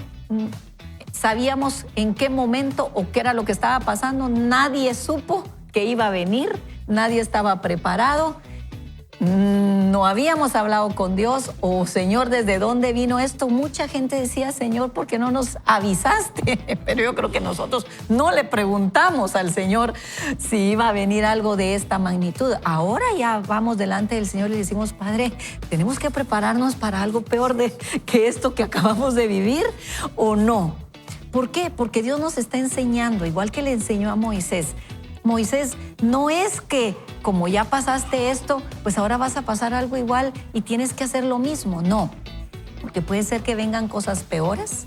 sabíamos en qué momento o qué era lo que estaba pasando. Nadie supo que iba a venir, nadie estaba preparado. No habíamos hablado con Dios, o Señor, ¿desde dónde vino esto? Mucha gente decía, Señor, ¿por qué no nos avisaste? Pero yo creo que nosotros no le preguntamos al Señor si iba a venir algo de esta magnitud. Ahora ya vamos delante del Señor y le decimos, Padre, ¿tenemos que prepararnos para algo peor que esto que acabamos de vivir o no? ¿Por qué? Porque Dios nos está enseñando, igual que le enseñó a Moisés. Moisés, no es que como ya pasaste esto, pues ahora vas a pasar algo igual y tienes que hacer lo mismo. No, porque puede ser que vengan cosas peores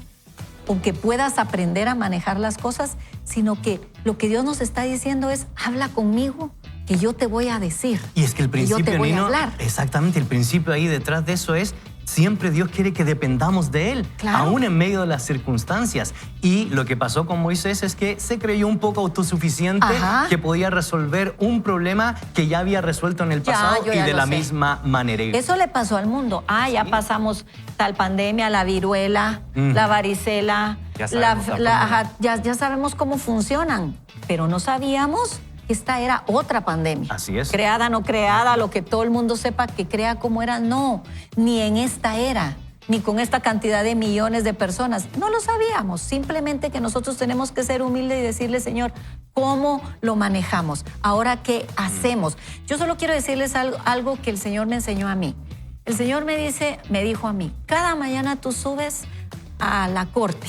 o que puedas aprender a manejar las cosas, sino que lo que Dios nos está diciendo es, habla conmigo, que yo te voy a decir. Y es que el principio, yo te voy Nino, a hablar. Exactamente, el principio ahí detrás de eso es, siempre Dios quiere que dependamos de Él, claro, aún en medio de las circunstancias. Y lo que pasó con Moisés es que se creyó un poco autosuficiente, ajá, que podía resolver un problema que ya había resuelto en el pasado y de la misma manera. Eso le pasó al mundo. Ya sí, pasamos tal pandemia, la viruela, la varicela, ya sabemos cómo funcionan, pero no sabíamos que esta era otra pandemia. Así es. Creada, no creada, lo que todo el mundo sepa que crea como era, no, ni en esta era, ni con esta cantidad de millones de personas. No lo sabíamos, simplemente que nosotros tenemos que ser humildes y decirle, Señor, ¿cómo lo manejamos? Ahora, ¿qué hacemos? Yo solo quiero decirles algo que el Señor me enseñó a mí. El Señor me dijo a mí, cada mañana tú subes a la corte.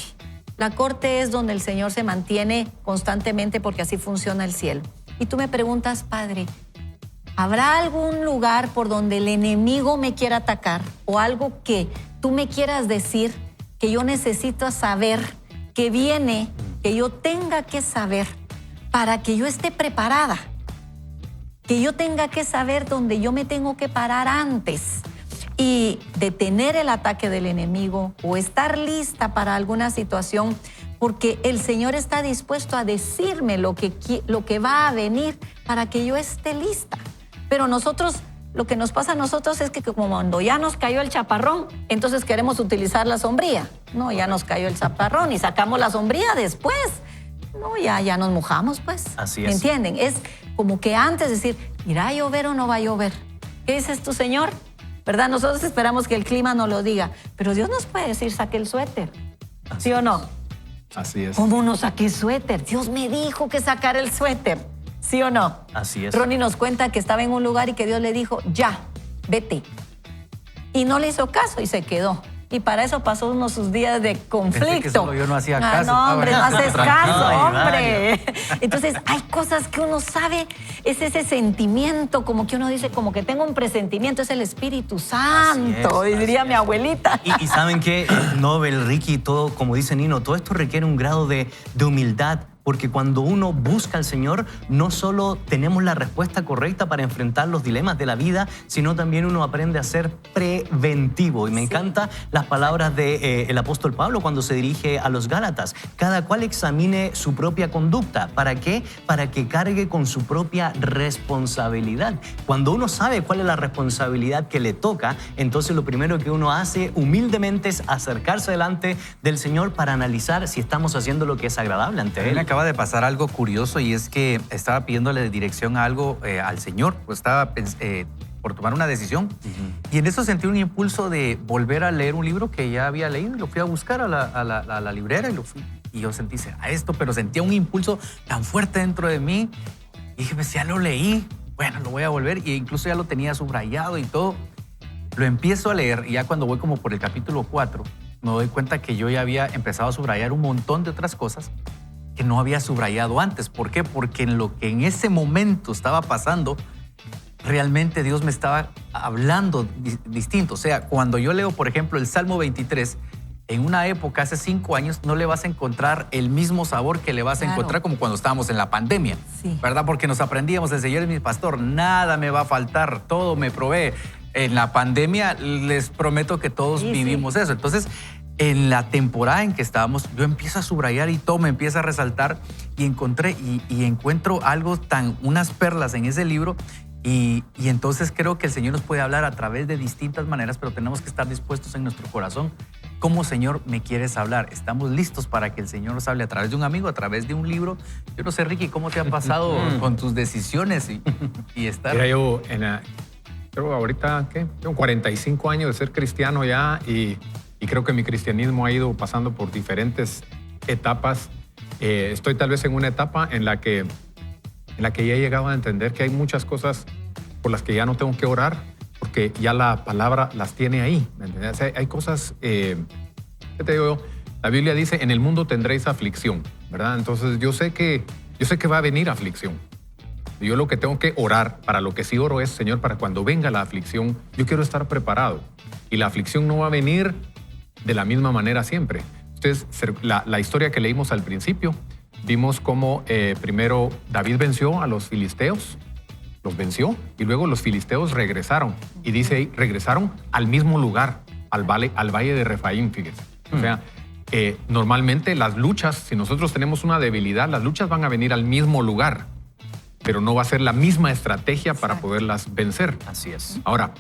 La corte es donde el Señor se mantiene constantemente porque así funciona el cielo. Y tú me preguntas, Padre, ¿habrá algún lugar por donde el enemigo me quiera atacar o algo que tú me quieras decir que yo necesito saber, que viene, que yo tenga que saber para que yo esté preparada? que yo tenga que saber dónde yo me tengo que parar antes y detener el ataque del enemigo o estar lista para alguna situación, porque el Señor está dispuesto a decirme lo que va a venir para que yo esté lista. Pero nosotros, lo que nos pasa a nosotros es que como cuando ya nos cayó el chaparrón, entonces queremos utilizar la sombrilla. No, ya nos cayó el chaparrón y sacamos la sombrilla después. No, ya nos mojamos, pues. Así es. ¿Me entienden? Es como que antes decir, ¿irá a llover o no va a llover? ¿Qué dices tú, Señor? ¿Verdad? Nosotros esperamos que el clima nos lo diga, pero Dios nos puede decir, saque el suéter. ¿Sí o no? Así es. ¿Cómo no saqué el suéter? Dios me dijo que sacara el suéter. ¿Sí o no? Así es. Ronnie nos cuenta que estaba en un lugar y que Dios le dijo, ya, vete. Y no le hizo caso y se quedó. Y para eso pasó unos sus días de conflicto. Pensé que solo yo no hacía caso. No, hombre, no haces caso, Ay, hombre. Entonces, hay cosas que uno sabe, es ese sentimiento, como que uno dice, como que tengo un presentimiento, es el Espíritu Santo, así diría es. mi abuelita. Y saben que Nobel, Ricky, todo, como dice Nino, todo esto requiere un grado de humildad. Porque cuando uno busca al Señor, no solo tenemos la respuesta correcta para enfrentar los dilemas de la vida, sino también uno aprende a ser preventivo. Y me encantan las palabras del apóstol Pablo cuando se dirige a los Gálatas. Cada cual examine su propia conducta. ¿Para qué? Para que cargue con su propia responsabilidad. Cuando uno sabe cuál es la responsabilidad que le toca, entonces lo primero que uno hace humildemente es acercarse delante del Señor para analizar si estamos haciendo lo que es agradable ante Él. Me acaba de pasar algo curioso y es que estaba pidiéndole dirección a algo al Señor, pues estaba por tomar una decisión y en eso sentí un impulso de volver a leer un libro que ya había leído y lo fui a buscar a la librera y yo sentí a esto, pero sentía un impulso tan fuerte dentro de mí y dije, pues ya lo leí, bueno, lo voy a volver y incluso ya lo tenía subrayado y todo. Lo empiezo a leer y ya cuando voy como por el capítulo 4 me doy cuenta que yo ya había empezado a subrayar un montón de otras cosas que no había subrayado antes. ¿Por qué? Porque en lo que en ese momento estaba pasando, realmente Dios me estaba hablando distinto. O sea, cuando yo leo, por ejemplo, el Salmo 23, en una época, hace 5 años, no le vas a encontrar el mismo sabor que le vas a encontrar como cuando estábamos en la pandemia, ¿verdad? Porque nos aprendíamos, el Señor es mi pastor, nada me va a faltar, todo me provee. En la pandemia, les prometo que todos vivimos eso. Entonces, en la temporada en que estábamos, yo empiezo a subrayar y todo me empieza a resaltar y encuentro algo unas perlas en ese libro y entonces creo que el Señor nos puede hablar a través de distintas maneras, pero tenemos que estar dispuestos en nuestro corazón. ¿Cómo, Señor, me quieres hablar? ¿Estamos listos para que el Señor nos hable a través de un amigo, a través de un libro? Yo no sé, Ricky, ¿cómo te ha pasado con tus decisiones y estar? Mira, yo creo ahorita, ¿qué? Tengo 45 años de ser cristiano ya y creo que mi cristianismo ha ido pasando por diferentes etapas. Estoy tal vez en una etapa en la que ya he llegado a entender que hay muchas cosas por las que ya no tengo que orar, porque ya la palabra las tiene ahí. ¿Me entiendes? O sea, hay cosas, ¿qué te digo yo? La Biblia dice, en el mundo tendréis aflicción, ¿verdad? Entonces yo sé que va a venir aflicción. Yo lo que tengo que orar, para lo que sí oro es, Señor, para cuando venga la aflicción, yo quiero estar preparado. Y la aflicción no va a venir de la misma manera siempre. Ustedes, la historia que leímos al principio, vimos cómo primero David venció a los filisteos, los venció, y luego los filisteos regresaron. Y dice ahí, regresaron al mismo lugar, al valle de Refaim, fíjense. O sea, normalmente las luchas, si nosotros tenemos una debilidad, las luchas van a venir al mismo lugar, pero no va a ser la misma estrategia para poderlas vencer. Así es. Ahora,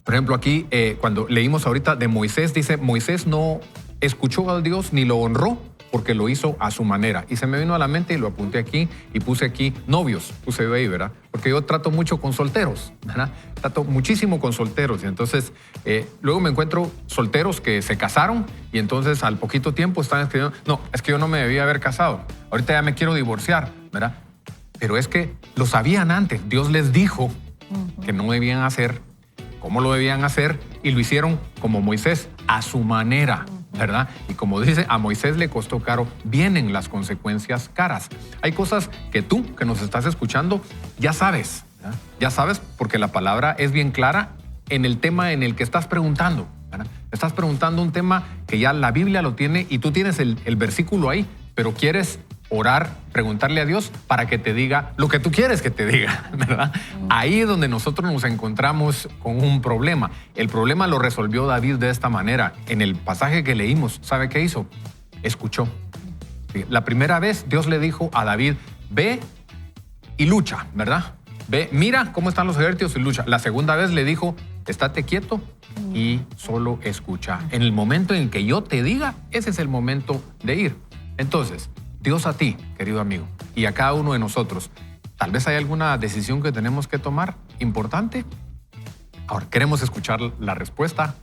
por ejemplo, aquí cuando leímos ahorita de Moisés, dice, Moisés no escuchó a Dios ni lo honró porque lo hizo a su manera. Y se me vino a la mente y lo apunté aquí y puse aquí novios, puse ahí, ¿verdad? Porque yo trato mucho con solteros, ¿verdad? Trato muchísimo con solteros. Y entonces, luego me encuentro solteros que se casaron y entonces al poquito tiempo están escribiendo, no, es que yo no me debía haber casado. Ahorita ya me quiero divorciar, ¿verdad? Pero es que lo sabían antes. Dios les dijo que no debían hacer, cómo lo debían hacer, y lo hicieron como Moisés, a su manera, ¿verdad? Y como dice, a Moisés le costó caro, vienen las consecuencias caras. Hay cosas que tú, que nos estás escuchando, ya sabes, ¿verdad? Ya sabes, porque la palabra es bien clara en el tema en el que estás preguntando, ¿verdad? Estás preguntando un tema que ya la Biblia lo tiene y tú tienes el versículo ahí, pero quieres orar, preguntarle a Dios para que te diga lo que tú quieres que te diga, ¿verdad? Ahí es donde nosotros nos encontramos con un problema. El problema lo resolvió David de esta manera. En el pasaje que leímos, ¿sabe qué hizo? Escuchó. La primera vez Dios le dijo a David, ve y lucha, ¿verdad? Ve, mira cómo están los ejércitos y lucha. La segunda vez le dijo, estate quieto y solo escucha. En el momento en que yo te diga, ese es el momento de ir. Entonces, Dios a ti, querido amigo, y a cada uno de nosotros, tal vez hay alguna decisión que tenemos que tomar importante. Ahora, ¿queremos escuchar la respuesta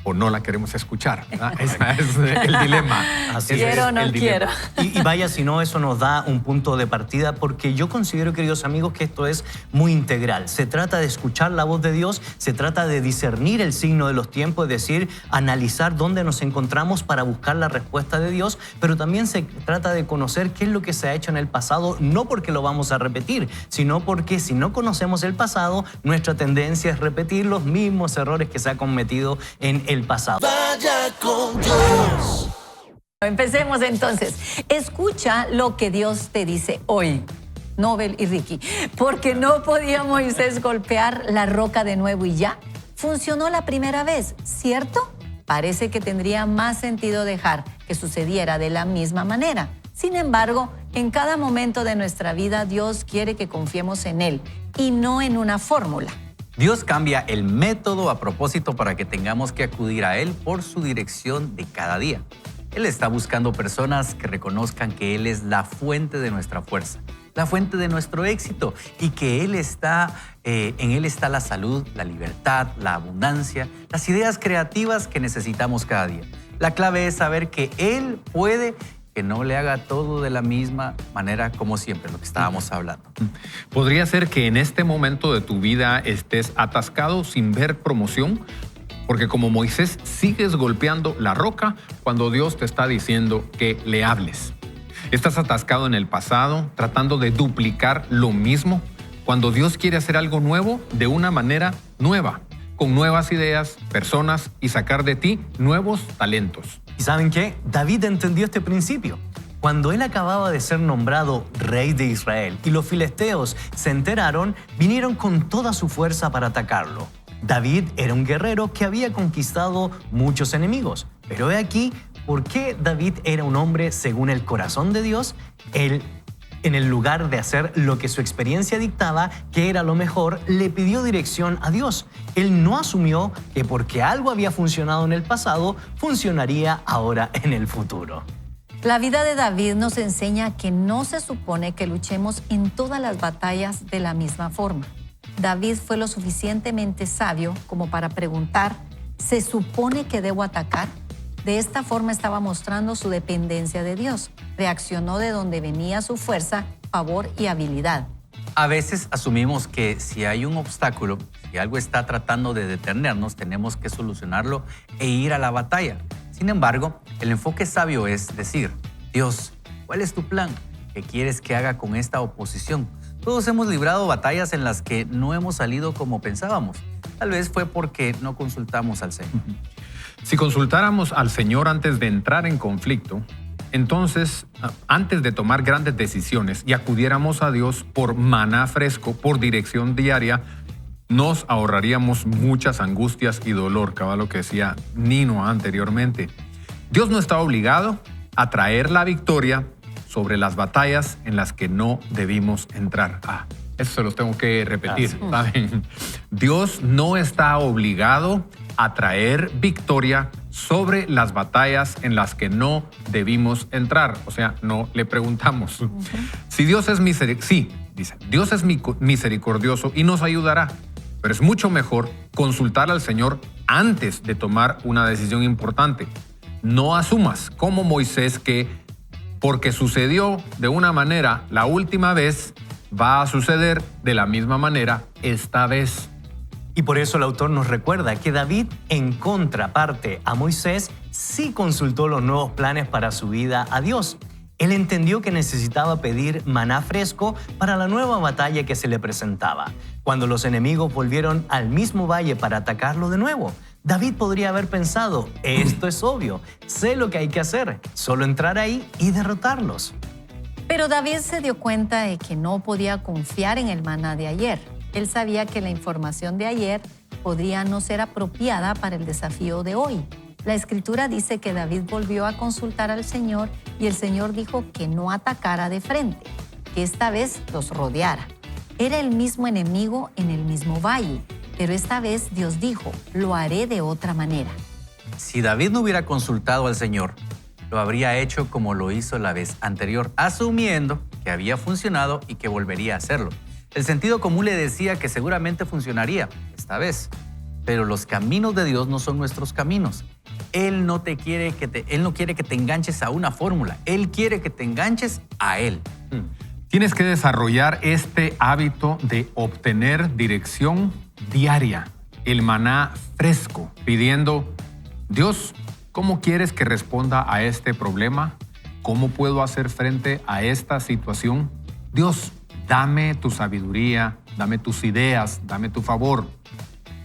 o no la queremos escuchar? Ese es el dilema. Así quiero o no quiero. Y vaya, si no, eso nos da un punto de partida, porque yo considero, queridos amigos, que esto es muy integral. Se trata de escuchar la voz de Dios, se trata de discernir el signo de los tiempos, es decir, analizar dónde nos encontramos para buscar la respuesta de Dios, pero también se trata de conocer qué es lo que se ha hecho en el pasado, no porque lo vamos a repetir, sino porque si no conocemos el pasado, nuestra tendencia es repetir los mismos errores que se ha cometido en el pasado. Vaya con Dios. Empecemos entonces. Escucha lo que Dios te dice hoy, Nobel y Ricky. Porque no podía Moisés golpear la roca de nuevo y ya. Funcionó la primera vez, ¿cierto? Parece que tendría más sentido dejar que sucediera de la misma manera. Sin embargo, en cada momento de nuestra vida, Dios quiere que confiemos en Él y no en una fórmula. Dios cambia el método a propósito para que tengamos que acudir a Él por su dirección de cada día. Él está buscando personas que reconozcan que Él es la fuente de nuestra fuerza, la fuente de nuestro éxito y que en Él está la salud, la libertad, la abundancia, las ideas creativas que necesitamos cada día. La clave es saber que Él puede, que no le haga todo de la misma manera como siempre, lo que estábamos hablando. Podría ser que en este momento de tu vida estés atascado sin ver promoción, porque como Moisés sigues golpeando la roca cuando Dios te está diciendo que le hables. Estás atascado en el pasado, tratando de duplicar lo mismo, cuando Dios quiere hacer algo nuevo de una manera nueva, con nuevas ideas, personas y sacar de ti nuevos talentos. ¿Y saben qué? David entendió este principio. Cuando él acababa de ser nombrado rey de Israel y los filisteos se enteraron, vinieron con toda su fuerza para atacarlo. David era un guerrero que había conquistado muchos enemigos. Pero he aquí por qué David era un hombre según el corazón de Dios. Él, en el lugar de hacer lo que su experiencia dictaba, que era lo mejor, le pidió dirección a Dios. Él no asumió que porque algo había funcionado en el pasado, funcionaría ahora en el futuro. La vida de David nos enseña que no se supone que luchemos en todas las batallas de la misma forma. David fue lo suficientemente sabio como para preguntar, ¿se supone que debo atacar? De esta forma estaba mostrando su dependencia de Dios. Reaccionó de donde venía su fuerza, favor y habilidad. A veces asumimos que si hay un obstáculo, si algo está tratando de detenernos, tenemos que solucionarlo e ir a la batalla. Sin embargo, el enfoque sabio es decir, Dios, ¿cuál es tu plan? ¿Qué quieres que haga con esta oposición? Todos hemos librado batallas en las que no hemos salido como pensábamos. Tal vez fue porque no consultamos al Señor. Si consultáramos al Señor antes de entrar en conflicto, entonces, antes de tomar grandes decisiones y acudiéramos a Dios por maná fresco, por dirección diaria, nos ahorraríamos muchas angustias y dolor, cabal lo que decía Nino anteriormente. Dios no está obligado a traer la victoria sobre las batallas en las que no debimos entrar. Eso se los tengo que repetir, ¿saben? Dios no está obligado a traer victoria sobre las batallas en las que no debimos entrar. O sea, no le preguntamos. Si Dios es Dios es misericordioso y nos ayudará. Pero es mucho mejor consultar al Señor antes de tomar una decisión importante. No asumas, como Moisés, que porque sucedió de una manera la última vez, va a suceder de la misma manera esta vez. Y por eso el autor nos recuerda que David, en contraparte a Moisés, sí consultó los nuevos planes para su vida a Dios. Él entendió que necesitaba pedir maná fresco para la nueva batalla que se le presentaba. Cuando los enemigos volvieron al mismo valle para atacarlo de nuevo, David podría haber pensado, esto es obvio, sé lo que hay que hacer, solo entrar ahí y derrotarlos. Pero David se dio cuenta de que no podía confiar en el maná de ayer. Él sabía que la información de ayer podría no ser apropiada para el desafío de hoy. La Escritura dice que David volvió a consultar al Señor y el Señor dijo que no atacara de frente, que esta vez los rodeara. Era el mismo enemigo en el mismo valle, pero esta vez Dios dijo, lo haré de otra manera. Si David no hubiera consultado al Señor, lo habría hecho como lo hizo la vez anterior, asumiendo que había funcionado y que volvería a hacerlo. El sentido común le decía que seguramente funcionaría esta vez, pero los caminos de Dios no son nuestros caminos. Él no quiere que te enganches a una fórmula, Él quiere que te enganches a Él. Tienes que desarrollar este hábito de obtener dirección diaria, el maná fresco, pidiendo, Dios, ¿cómo quieres que responda a este problema? ¿Cómo puedo hacer frente a esta situación? Dios, dame tu sabiduría, dame tus ideas, dame tu favor.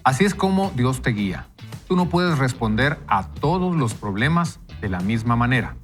Así es como Dios te guía. Tú no puedes responder a todos los problemas de la misma manera.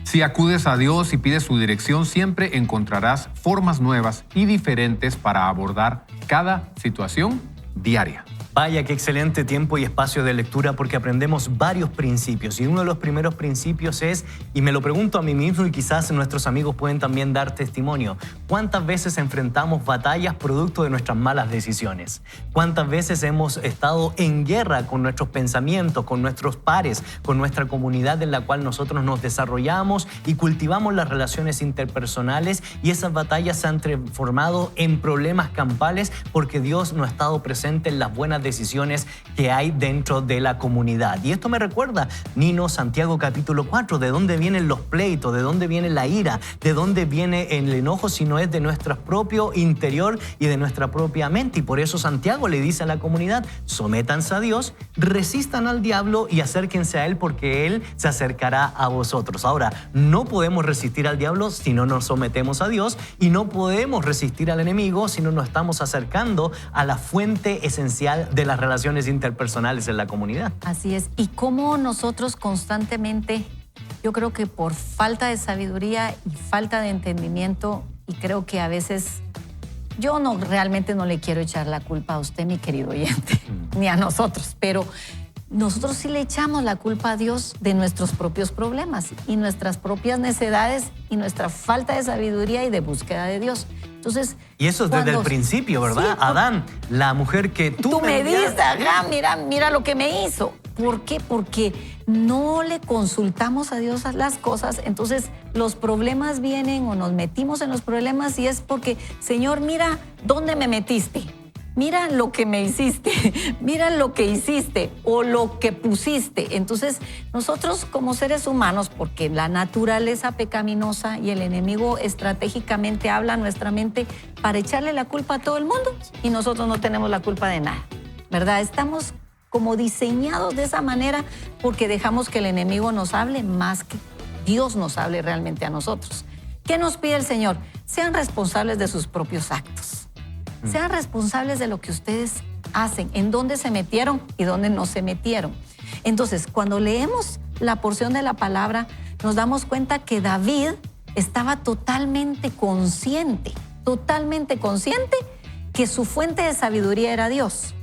Si acudes a Dios y pides su dirección, siempre encontrarás formas nuevas y diferentes para abordar cada situación diaria. Vaya, qué excelente tiempo y espacio de lectura porque aprendemos varios principios. Y uno de los primeros principios es, y me lo pregunto a mí mismo y quizás nuestros amigos pueden también dar testimonio, ¿cuántas veces enfrentamos batallas producto de nuestras malas decisiones? ¿Cuántas veces hemos estado en guerra con nuestros pensamientos, con nuestros pares, con nuestra comunidad en la cual nosotros nos desarrollamos y cultivamos las relaciones interpersonales y esas batallas se han transformado en problemas campales porque Dios no ha estado presente en las buenas decisiones que hay dentro de la comunidad? Y esto me recuerda, Nino, Santiago capítulo 4, ¿de dónde vienen los pleitos? ¿De dónde viene la ira? ¿De dónde viene el enojo? Si no es de nuestro propio interior y de nuestra propia mente. Y por eso Santiago le dice a la comunidad, sométanse a Dios, resistan al diablo y acérquense a Él porque Él se acercará a vosotros. Ahora, no podemos resistir al diablo si no nos sometemos a Dios y no podemos resistir al enemigo si no nos estamos acercando a la fuente esencial de las relaciones interpersonales en la comunidad. Así es. Y cómo nosotros constantemente, yo creo que por falta de sabiduría y falta de entendimiento, y creo que a veces yo realmente no le quiero echar la culpa a usted, mi querido oyente, ni a nosotros, pero nosotros sí le echamos la culpa a Dios de nuestros propios problemas y nuestras propias necedades y nuestra falta de sabiduría y de búsqueda de Dios. Entonces, y eso es desde el principio, ¿verdad? Sí, Adán, la mujer que tú me diste, mira lo que me hizo. ¿Por qué? Porque no le consultamos a Dios las cosas, entonces los problemas vienen o nos metimos en los problemas y es porque, Señor, mira dónde me metiste. Mira lo que me hiciste, mira lo que hiciste o lo que pusiste. Entonces, nosotros como seres humanos, porque la naturaleza pecaminosa y el enemigo estratégicamente habla a nuestra mente para echarle la culpa a todo el mundo y nosotros no tenemos la culpa de nada, ¿verdad? Estamos como diseñados de esa manera porque dejamos que el enemigo nos hable más que Dios nos hable realmente a nosotros. ¿Qué nos pide el Señor? Sean responsables de sus propios actos. Sean responsables de lo que ustedes hacen, en dónde se metieron y dónde no se metieron. Entonces, cuando leemos la porción de la palabra, nos damos cuenta que David estaba totalmente consciente que su fuente de sabiduría era Dios.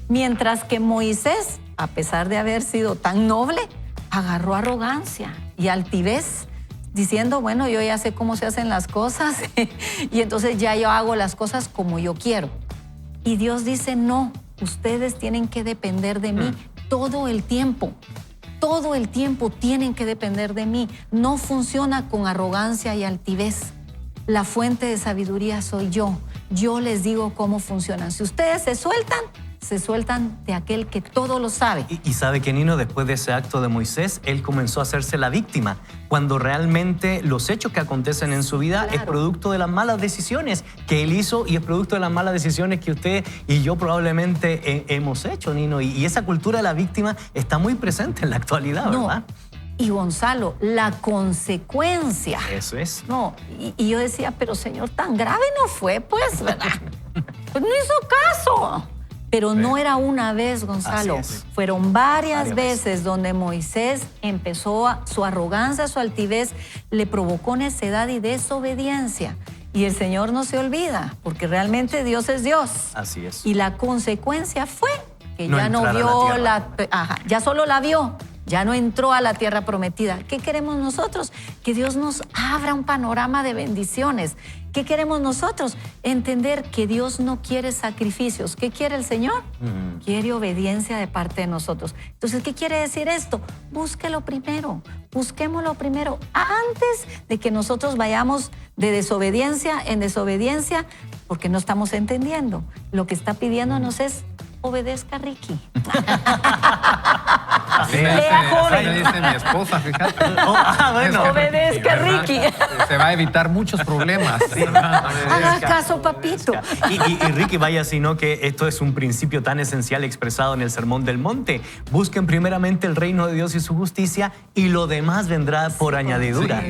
Mientras que Moisés, a pesar de haber sido tan noble, agarró arrogancia y altivez, diciendo, bueno, yo ya sé cómo se hacen las cosas y entonces ya yo hago las cosas como yo quiero. Y Dios dice, no, ustedes tienen que depender de mí todo el tiempo. Todo el tiempo tienen que depender de mí. No funciona con arrogancia y altivez. La fuente de sabiduría soy yo. Yo les digo cómo funcionan. Si ustedes se sueltan de aquel que todo lo sabe. Y sabe que Nino, después de ese acto de Moisés, él comenzó a hacerse la víctima, cuando realmente los hechos que acontecen en su vida es producto de las malas decisiones que él hizo y es producto de las malas decisiones que usted y yo probablemente hemos hecho, Nino. Y esa cultura de la víctima está muy presente en la actualidad, ¿verdad? Y Gonzalo, la consecuencia. Eso es. No, y yo decía, pero Señor, tan grave no fue, pues, ¿verdad? Pues no hizo caso. Pero no era una vez, Gonzalo. Fueron varias veces donde Moisés empezó su arrogancia, su altivez, le provocó necedad y desobediencia. Y el Señor no se olvida, porque realmente Dios es Dios. Así es. Y la consecuencia fue que No ya no entrar a vio la tierra. ya solo la vio. Ya no entró a la tierra prometida. ¿Qué queremos nosotros? Que Dios nos abra un panorama de bendiciones. ¿Qué queremos nosotros? Entender que Dios no quiere sacrificios. ¿Qué quiere el Señor? Quiere obediencia de parte de nosotros. Entonces, ¿qué quiere decir esto? Búsquelo primero. Busquémoslo primero antes de que nosotros vayamos de desobediencia en desobediencia, porque no estamos entendiendo. Lo que está pidiéndonos es obedezca, Ricky. Así me dice mi esposa, fíjate. Bueno. Obedezca, Ricky. Se va a evitar muchos problemas. Haga caso, papito. Y Ricky, vaya, sino que esto es un principio tan esencial expresado en el Sermón del Monte. Busquen primeramente el reino de Dios y su justicia y lo demás vendrá por añadidura.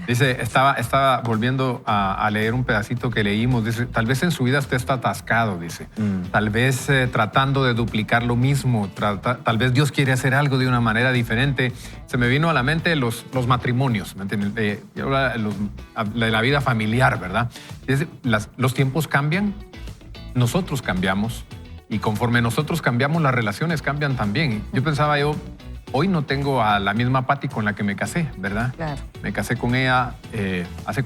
Dice, estaba volviendo a leer un pedacito que leímos. Dice, tal vez en su vida usted está atascado, dice. Tal vez tratando de duplicar lo mismo. Tal vez Dios quiere hacer algo de una manera diferente. Se me vino a la mente los matrimonios, ¿me entiendes? De la vida familiar, ¿verdad? Los tiempos cambian, nosotros cambiamos y conforme nosotros cambiamos, las relaciones cambian también. Yo pensaba hoy no tengo a la misma Patti con la que me casé, ¿verdad? Claro. Me casé con ella hace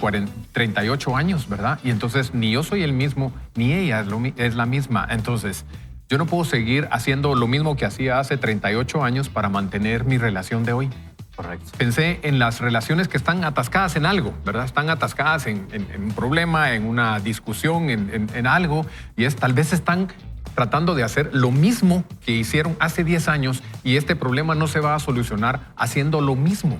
38 años, ¿verdad? Y entonces ni yo soy el mismo, ni ella es la misma. Entonces, yo no puedo seguir haciendo lo mismo que hacía hace 38 años para mantener mi relación de hoy. Correcto. Pensé en las relaciones que están atascadas en algo, ¿verdad? Están atascadas en un problema, en una discusión, en algo, y tal vez están tratando de hacer lo mismo que hicieron hace 10 años y este problema no se va a solucionar haciendo lo mismo.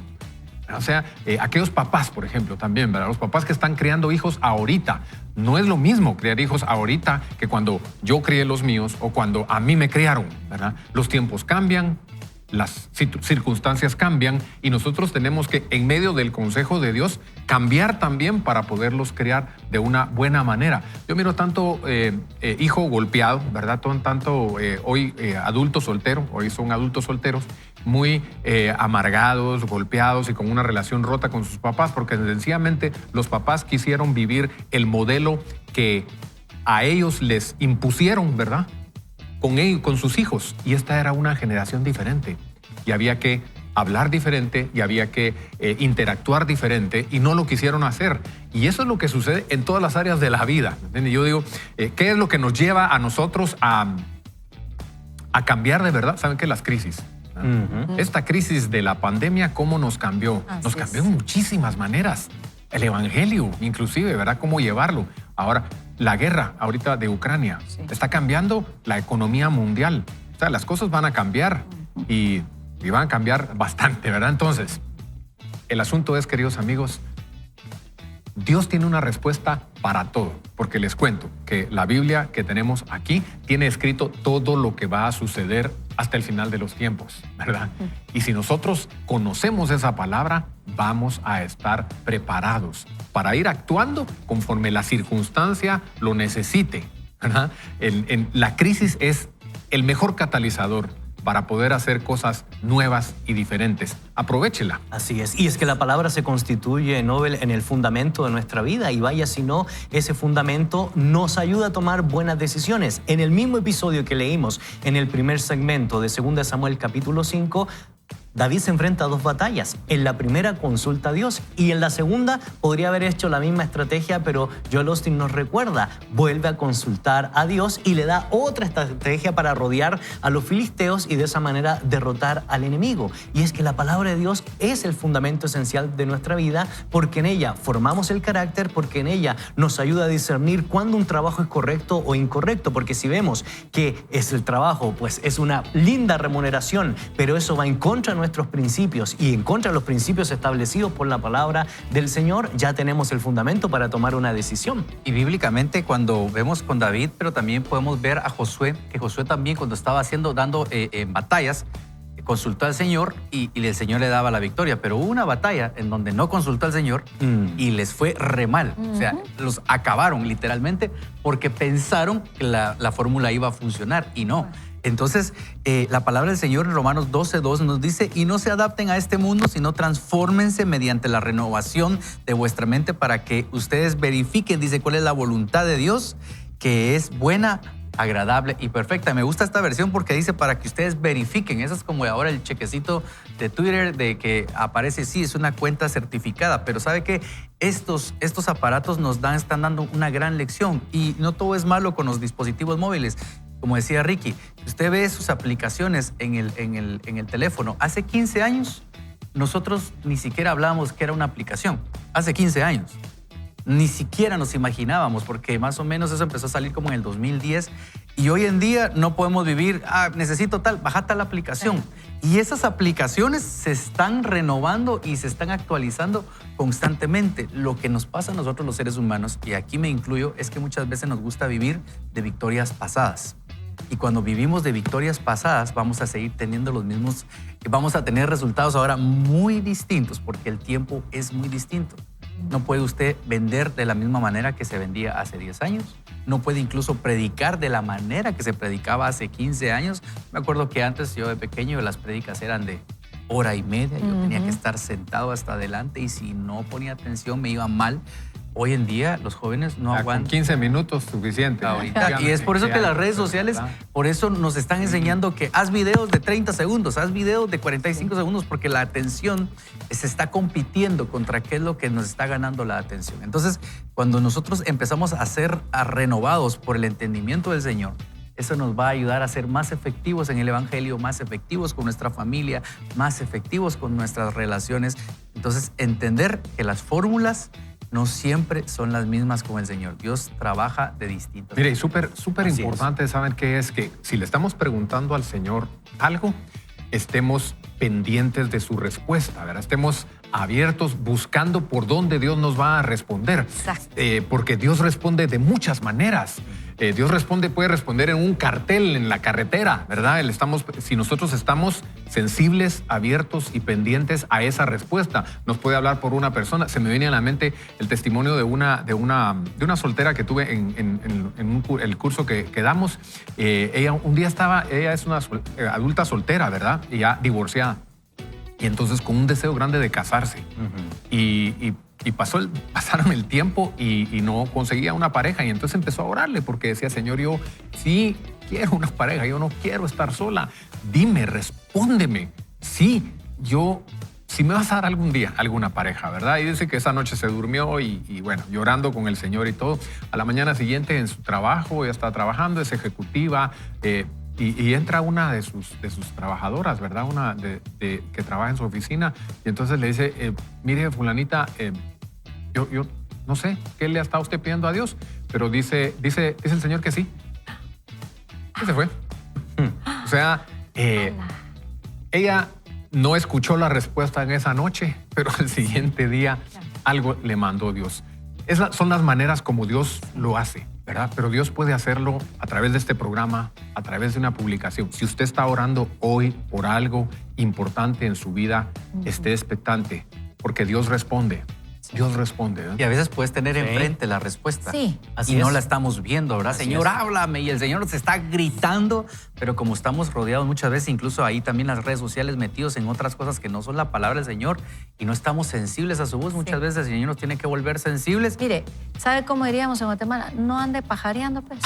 O sea, aquellos papás, por ejemplo, también, ¿verdad? Los papás que están criando hijos ahorita. No es lo mismo criar hijos ahorita que cuando yo crié los míos o cuando a mí me criaron, ¿verdad? Los tiempos cambian, las circunstancias cambian y nosotros tenemos que, en medio del consejo de Dios, cambiar también para poderlos criar de una buena manera. Yo miro tanto hijo golpeado, ¿verdad? Tanto hoy adultos solteros, hoy son adultos solteros, muy amargados, golpeados y con una relación rota con sus papás, porque sencillamente los papás quisieron vivir el modelo que a ellos les impusieron, ¿verdad? Con sus hijos. Y esta era una generación diferente. Y había que hablar diferente y había que interactuar diferente y no lo quisieron hacer. Y eso es lo que sucede en todas las áreas de la vida. ¿Entiendes? Yo digo, ¿qué es lo que nos lleva a nosotros a cambiar de verdad? ¿Saben qué? Las crisis. Esta crisis de la pandemia, ¿cómo nos cambió? Nos cambió en muchísimas maneras. El evangelio, inclusive, ¿verdad? ¿Cómo llevarlo? Ahora, la guerra ahorita de Ucrania está cambiando la economía mundial. O sea, las cosas van a cambiar y van a cambiar bastante, ¿verdad? Entonces, el asunto es, queridos amigos, Dios tiene una respuesta para todo, porque les cuento que la Biblia que tenemos aquí tiene escrito todo lo que va a suceder hasta el final de los tiempos, ¿verdad? Y si nosotros conocemos esa palabra, vamos a estar preparados para ir actuando conforme la circunstancia lo necesite, ¿verdad? La crisis es el mejor catalizador para poder hacer cosas nuevas y diferentes. Aprovéchela. Así es. Y es que la palabra se constituye, Nobel, en el fundamento de nuestra vida. Y vaya si no, ese fundamento nos ayuda a tomar buenas decisiones. En el mismo episodio que leímos en el primer segmento de 2 Samuel capítulo 5, David se enfrenta a 2 batallas. En la primera consulta a Dios y en la segunda podría haber hecho la misma estrategia, pero Joel Osteen nos recuerda, vuelve a consultar a Dios y le da otra estrategia para rodear a los filisteos y de esa manera derrotar al enemigo. Y es que la palabra de Dios es el fundamento esencial de nuestra vida, porque en ella formamos el carácter, porque en ella nos ayuda a discernir cuándo un trabajo es correcto o incorrecto, porque si vemos que es el trabajo, pues es una linda remuneración, pero eso va en contra de nuestros principios y en contra de los principios establecidos por la palabra del Señor, ya tenemos el fundamento para tomar una decisión. Y bíblicamente, cuando vemos con David, pero también podemos ver a Josué, que Josué también cuando estaba dando batallas, consultó al Señor y el Señor le daba la victoria. Pero hubo una batalla en donde no consultó al Señor y les fue re mal. O sea, los acabaron literalmente porque pensaron que la fórmula iba a funcionar y no. Entonces, la palabra del Señor en Romanos 12:2 nos dice, y no se adapten a este mundo, sino transfórmense mediante la renovación de vuestra mente para que ustedes verifiquen, dice, cuál es la voluntad de Dios, que es buena, agradable y perfecta. Me gusta esta versión porque dice para que ustedes verifiquen. Eso es como ahora el chequecito de Twitter de que aparece, sí, es una cuenta certificada, pero ¿sabe qué? Estos aparatos están dando una gran lección y no todo es malo con los dispositivos móviles. Como decía Ricky, usted ve sus aplicaciones en el teléfono. Hace 15 años nosotros ni siquiera hablábamos que era una aplicación. Hace 15 años. Ni siquiera nos imaginábamos, porque más o menos eso empezó a salir como en el 2010 y hoy en día no podemos vivir, necesito tal, baja tal aplicación. Y esas aplicaciones se están renovando y se están actualizando constantemente. Lo que nos pasa a nosotros los seres humanos, y aquí me incluyo, es que muchas veces nos gusta vivir de victorias pasadas. Y cuando vivimos de victorias pasadas, vamos a seguir teniendo los mismos, vamos a tener resultados ahora muy distintos, porque el tiempo es muy distinto. No puede usted vender de la misma manera que se vendía hace 10 años. No puede incluso predicar de la manera que se predicaba hace 15 años. Me acuerdo que antes, yo de pequeño, las prédicas eran de hora y media. Yo tenía que estar sentado hasta adelante y si no ponía atención me iba mal. Hoy en día los jóvenes no aguantan. Con 15 minutos suficiente. Ahorita. Y es por eso que las redes sociales, por eso nos están enseñando que haz videos de 30 segundos, haz videos de 45 segundos, porque la atención se está compitiendo contra qué es lo que nos está ganando la atención. Entonces, cuando nosotros empezamos a ser renovados por el entendimiento del Señor, eso nos va a ayudar a ser más efectivos en el Evangelio, más efectivos con nuestra familia, más efectivos con nuestras relaciones. Entonces, entender que las fórmulas no siempre son las mismas con el Señor. Dios trabaja de distintas maneras. Mire, súper importante saber qué es que si le estamos preguntando al Señor algo, estemos pendientes de su respuesta, ¿verdad? Estemos abiertos buscando por dónde Dios nos va a responder. Porque Dios responde de muchas maneras. Dios puede responder en un cartel en la carretera, ¿verdad? Si nosotros estamos sensibles, abiertos y pendientes a esa respuesta, nos puede hablar por una persona. Se me viene a la mente el testimonio de una soltera que tuve en el curso que damos. Ella un día ella es una adulta soltera, ¿verdad? Y ya divorciada. Y entonces con un deseo grande de casarse. Y pasaron el tiempo y no conseguía una pareja. Y entonces empezó a orarle porque decía, Señor, yo sí quiero una pareja, yo no quiero estar sola. Dime, respóndeme. Sí, si me vas a dar algún día alguna pareja, ¿verdad? Y dice que esa noche se durmió y bueno, llorando con el Señor y todo. A la mañana siguiente en su trabajo, ella está trabajando, es ejecutiva, y entra una de sus trabajadoras, ¿verdad? Una que trabaja en su oficina. Y entonces le dice, mire, fulanita, yo no sé qué le ha estado usted pidiendo a Dios, pero dice el Señor que sí. Y se fue. O sea, ella no escuchó la respuesta en esa noche, pero al siguiente día algo le mandó Dios. Son las maneras como Dios lo hace, ¿verdad? Pero Dios puede hacerlo a través de este programa, a través de una publicación. Si usted está orando hoy por algo importante en su vida, esté expectante, porque Dios responde. Dios responde, ¿eh? Y a veces puedes tener enfrente la respuesta. Sí. Así no la estamos viendo, ¿verdad? Señor, háblame. Y el Señor nos está gritando, pero como estamos rodeados muchas veces, incluso ahí también las redes sociales metidos en otras cosas que no son la palabra del Señor y no estamos sensibles a su voz, muchas veces el Señor nos tiene que volver sensibles. Mire, ¿sabe cómo diríamos en Guatemala? No ande pajareando, pues.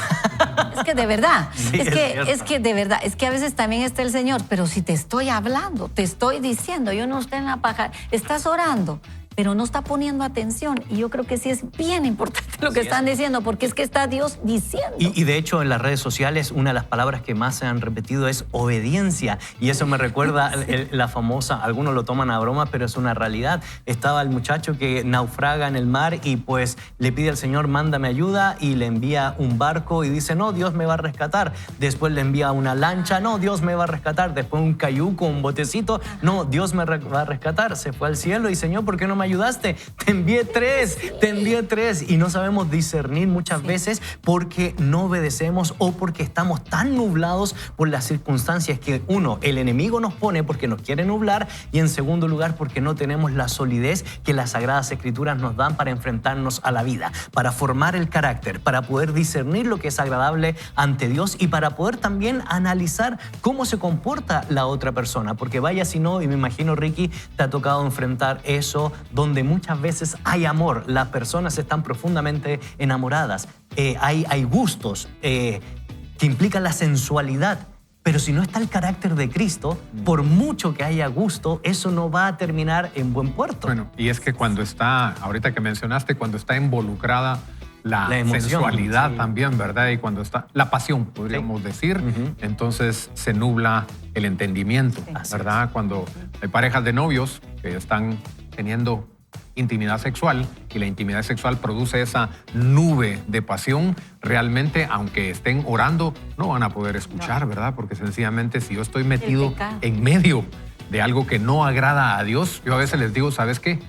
Es que de verdad, es que de verdad, es que a veces también está el Señor, pero si te estoy hablando, te estoy diciendo, yo no estoy en la paja, estás orando, pero no está poniendo atención. Y yo creo que sí es bien importante lo que están diciendo, porque es que está Dios diciendo. Y de hecho, en las redes sociales, una de las palabras que más se han repetido es obediencia. Y eso me recuerda la famosa, algunos lo toman a broma, pero es una realidad. Estaba el muchacho que naufraga en el mar y pues le pide al Señor, mándame ayuda, y le envía un barco y dice, no, Dios me va a rescatar. Después le envía una lancha, no, Dios me va a rescatar. Después un cayuco, un botecito, no, Dios me va a rescatar. Se fue al cielo y, Señor, ¿por qué no me ayudaste. Te envié 3. Y no sabemos discernir muchas veces porque no obedecemos o porque estamos tan nublados por las circunstancias que, uno, el enemigo nos pone porque nos quiere nublar, y en segundo lugar porque no tenemos la solidez que las Sagradas Escrituras nos dan para enfrentarnos a la vida, para formar el carácter, para poder discernir lo que es agradable ante Dios y para poder también analizar cómo se comporta la otra persona. Porque vaya si no, y me imagino, Ricky, te ha tocado enfrentar eso donde muchas veces hay amor, las personas están profundamente enamoradas, hay gustos que implican la sensualidad. Pero si no está el carácter de Cristo, por mucho que haya gusto, eso no va a terminar en buen puerto. Bueno, y es que cuando está, ahorita que mencionaste, cuando está involucrada la emoción, sensualidad sí, también, ¿verdad? Y cuando está la pasión, podríamos decir, entonces se nubla el entendimiento, ¿verdad? Cuando hay parejas de novios que están teniendo intimidad sexual y la intimidad sexual produce esa nube de pasión, realmente, aunque estén orando, no van a poder escuchar, ¿verdad? Porque sencillamente si yo estoy metido en medio de algo que no agrada a Dios, yo a veces les digo, ¿sabes qué?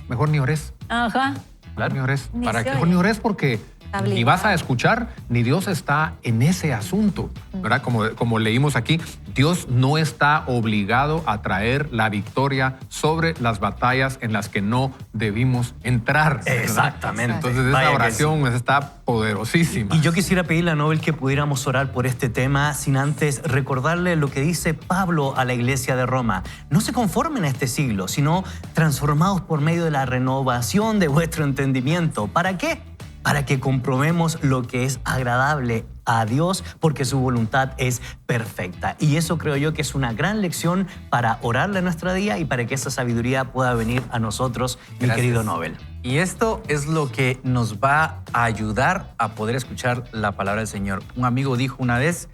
Mejor ni ores. Ajá. Claro, ni ores. Ni ¿Para se qué? oye. Mejor ni ores porque ni vas a escuchar, ni Dios está en ese asunto, ¿verdad? Como leímos aquí, Dios no está obligado a traer la victoria sobre las batallas en las que no debimos entrar, ¿verdad? Exactamente. Entonces Vaya esa que oración está poderosísima. Y yo quisiera pedirle a Nobel que pudiéramos orar por este tema sin antes recordarle lo que dice Pablo a la iglesia de Roma. No se conformen a este siglo, sino transformados por medio de la renovación de vuestro entendimiento. ¿Para qué? Para que comprobemos lo que es agradable a Dios, porque su voluntad es perfecta. Y eso creo yo que es una gran lección para orarle a nuestro día y para que esa sabiduría pueda venir a nosotros, mi querido Nobel. Y esto es lo que nos va a ayudar a poder escuchar la palabra del Señor. Un amigo dijo una vez,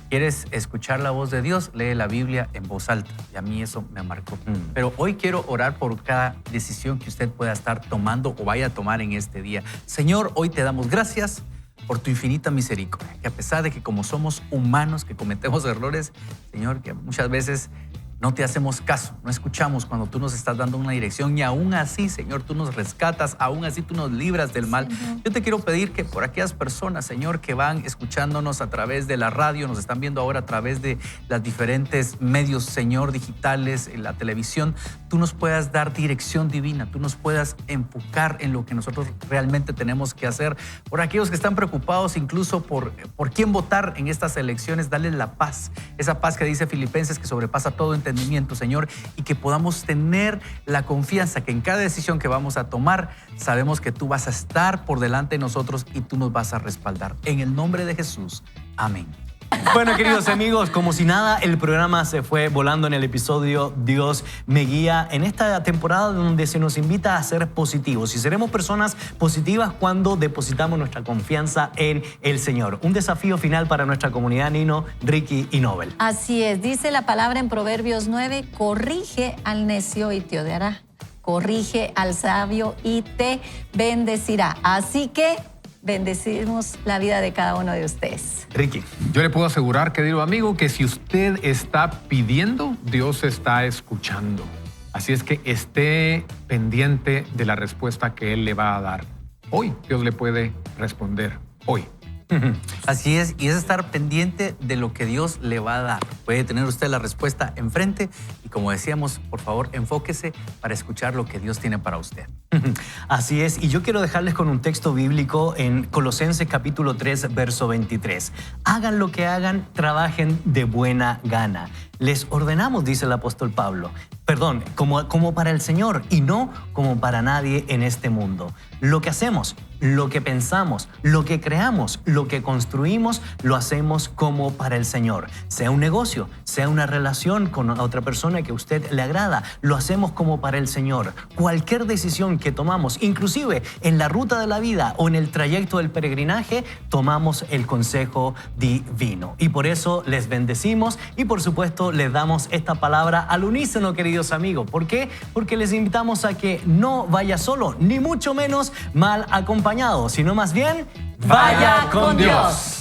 ¿quieres escuchar la voz de Dios? Lee la Biblia en voz alta. Y a mí eso me marcó. Pero hoy quiero orar por cada decisión que usted pueda estar tomando o vaya a tomar en este día. Señor, hoy te damos gracias por tu infinita misericordia, que a pesar de que como somos humanos, que cometemos errores, Señor, que muchas veces no te hacemos caso, no escuchamos cuando tú nos estás dando una dirección y aún así, Señor, tú nos rescatas, aún así tú nos libras del mal. Yo te quiero pedir que por aquellas personas, Señor, que van escuchándonos a través de la radio, nos están viendo ahora a través de los diferentes medios, Señor, digitales, en la televisión, tú nos puedas dar dirección divina, tú nos puedas enfocar en lo que nosotros realmente tenemos que hacer. Por aquellos que están preocupados incluso por quién votar en estas elecciones, dale la paz, esa paz que dice Filipenses que sobrepasa todo entendimiento, Señor, y que podamos tener la confianza que en cada decisión que vamos a tomar, sabemos que tú vas a estar por delante de nosotros y tú nos vas a respaldar. En el nombre de Jesús. Amén. Bueno, queridos amigos, como si nada, el programa se fue volando en el episodio Dios me guía, en esta temporada donde se nos invita a ser positivos. Y seremos personas positivas cuando depositamos nuestra confianza en el Señor. Un desafío final para nuestra comunidad, Nino, Ricky y Nobel. Así es, dice la palabra en Proverbios 9, corrige al necio y te odiará, corrige al sabio y te bendecirá. Así que bendecimos la vida de cada uno de ustedes. Ricky. Yo le puedo asegurar, querido amigo, que si usted está pidiendo, Dios está escuchando. Así es que esté pendiente de la respuesta que Él le va a dar. Hoy Dios le puede responder. Hoy. Así es, y es estar pendiente de lo que Dios le va a dar. Puede tener usted la respuesta enfrente y como decíamos, por favor, enfóquese para escuchar lo que Dios tiene para usted. Así es, y yo quiero dejarles con un texto bíblico en Colosenses capítulo 3, verso 23. Hagan lo que hagan, trabajen de buena gana. Les ordenamos, dice el apóstol Pablo, como para el Señor y no como para nadie en este mundo. Lo que hacemos, lo que pensamos, lo que creamos, lo que construimos, lo hacemos como para el Señor. Sea un negocio, sea una relación con otra persona que a usted le agrada, lo hacemos como para el Señor. Cualquier decisión que tomamos, inclusive en la ruta de la vida o en el trayecto del peregrinaje, tomamos el consejo divino. Y por eso les bendecimos y por supuesto les damos esta palabra al unísono, queridos amigos. ¿Por qué? Porque les invitamos a que no vaya solo, ni mucho menos mal acompañado, sino más bien, vaya con Dios.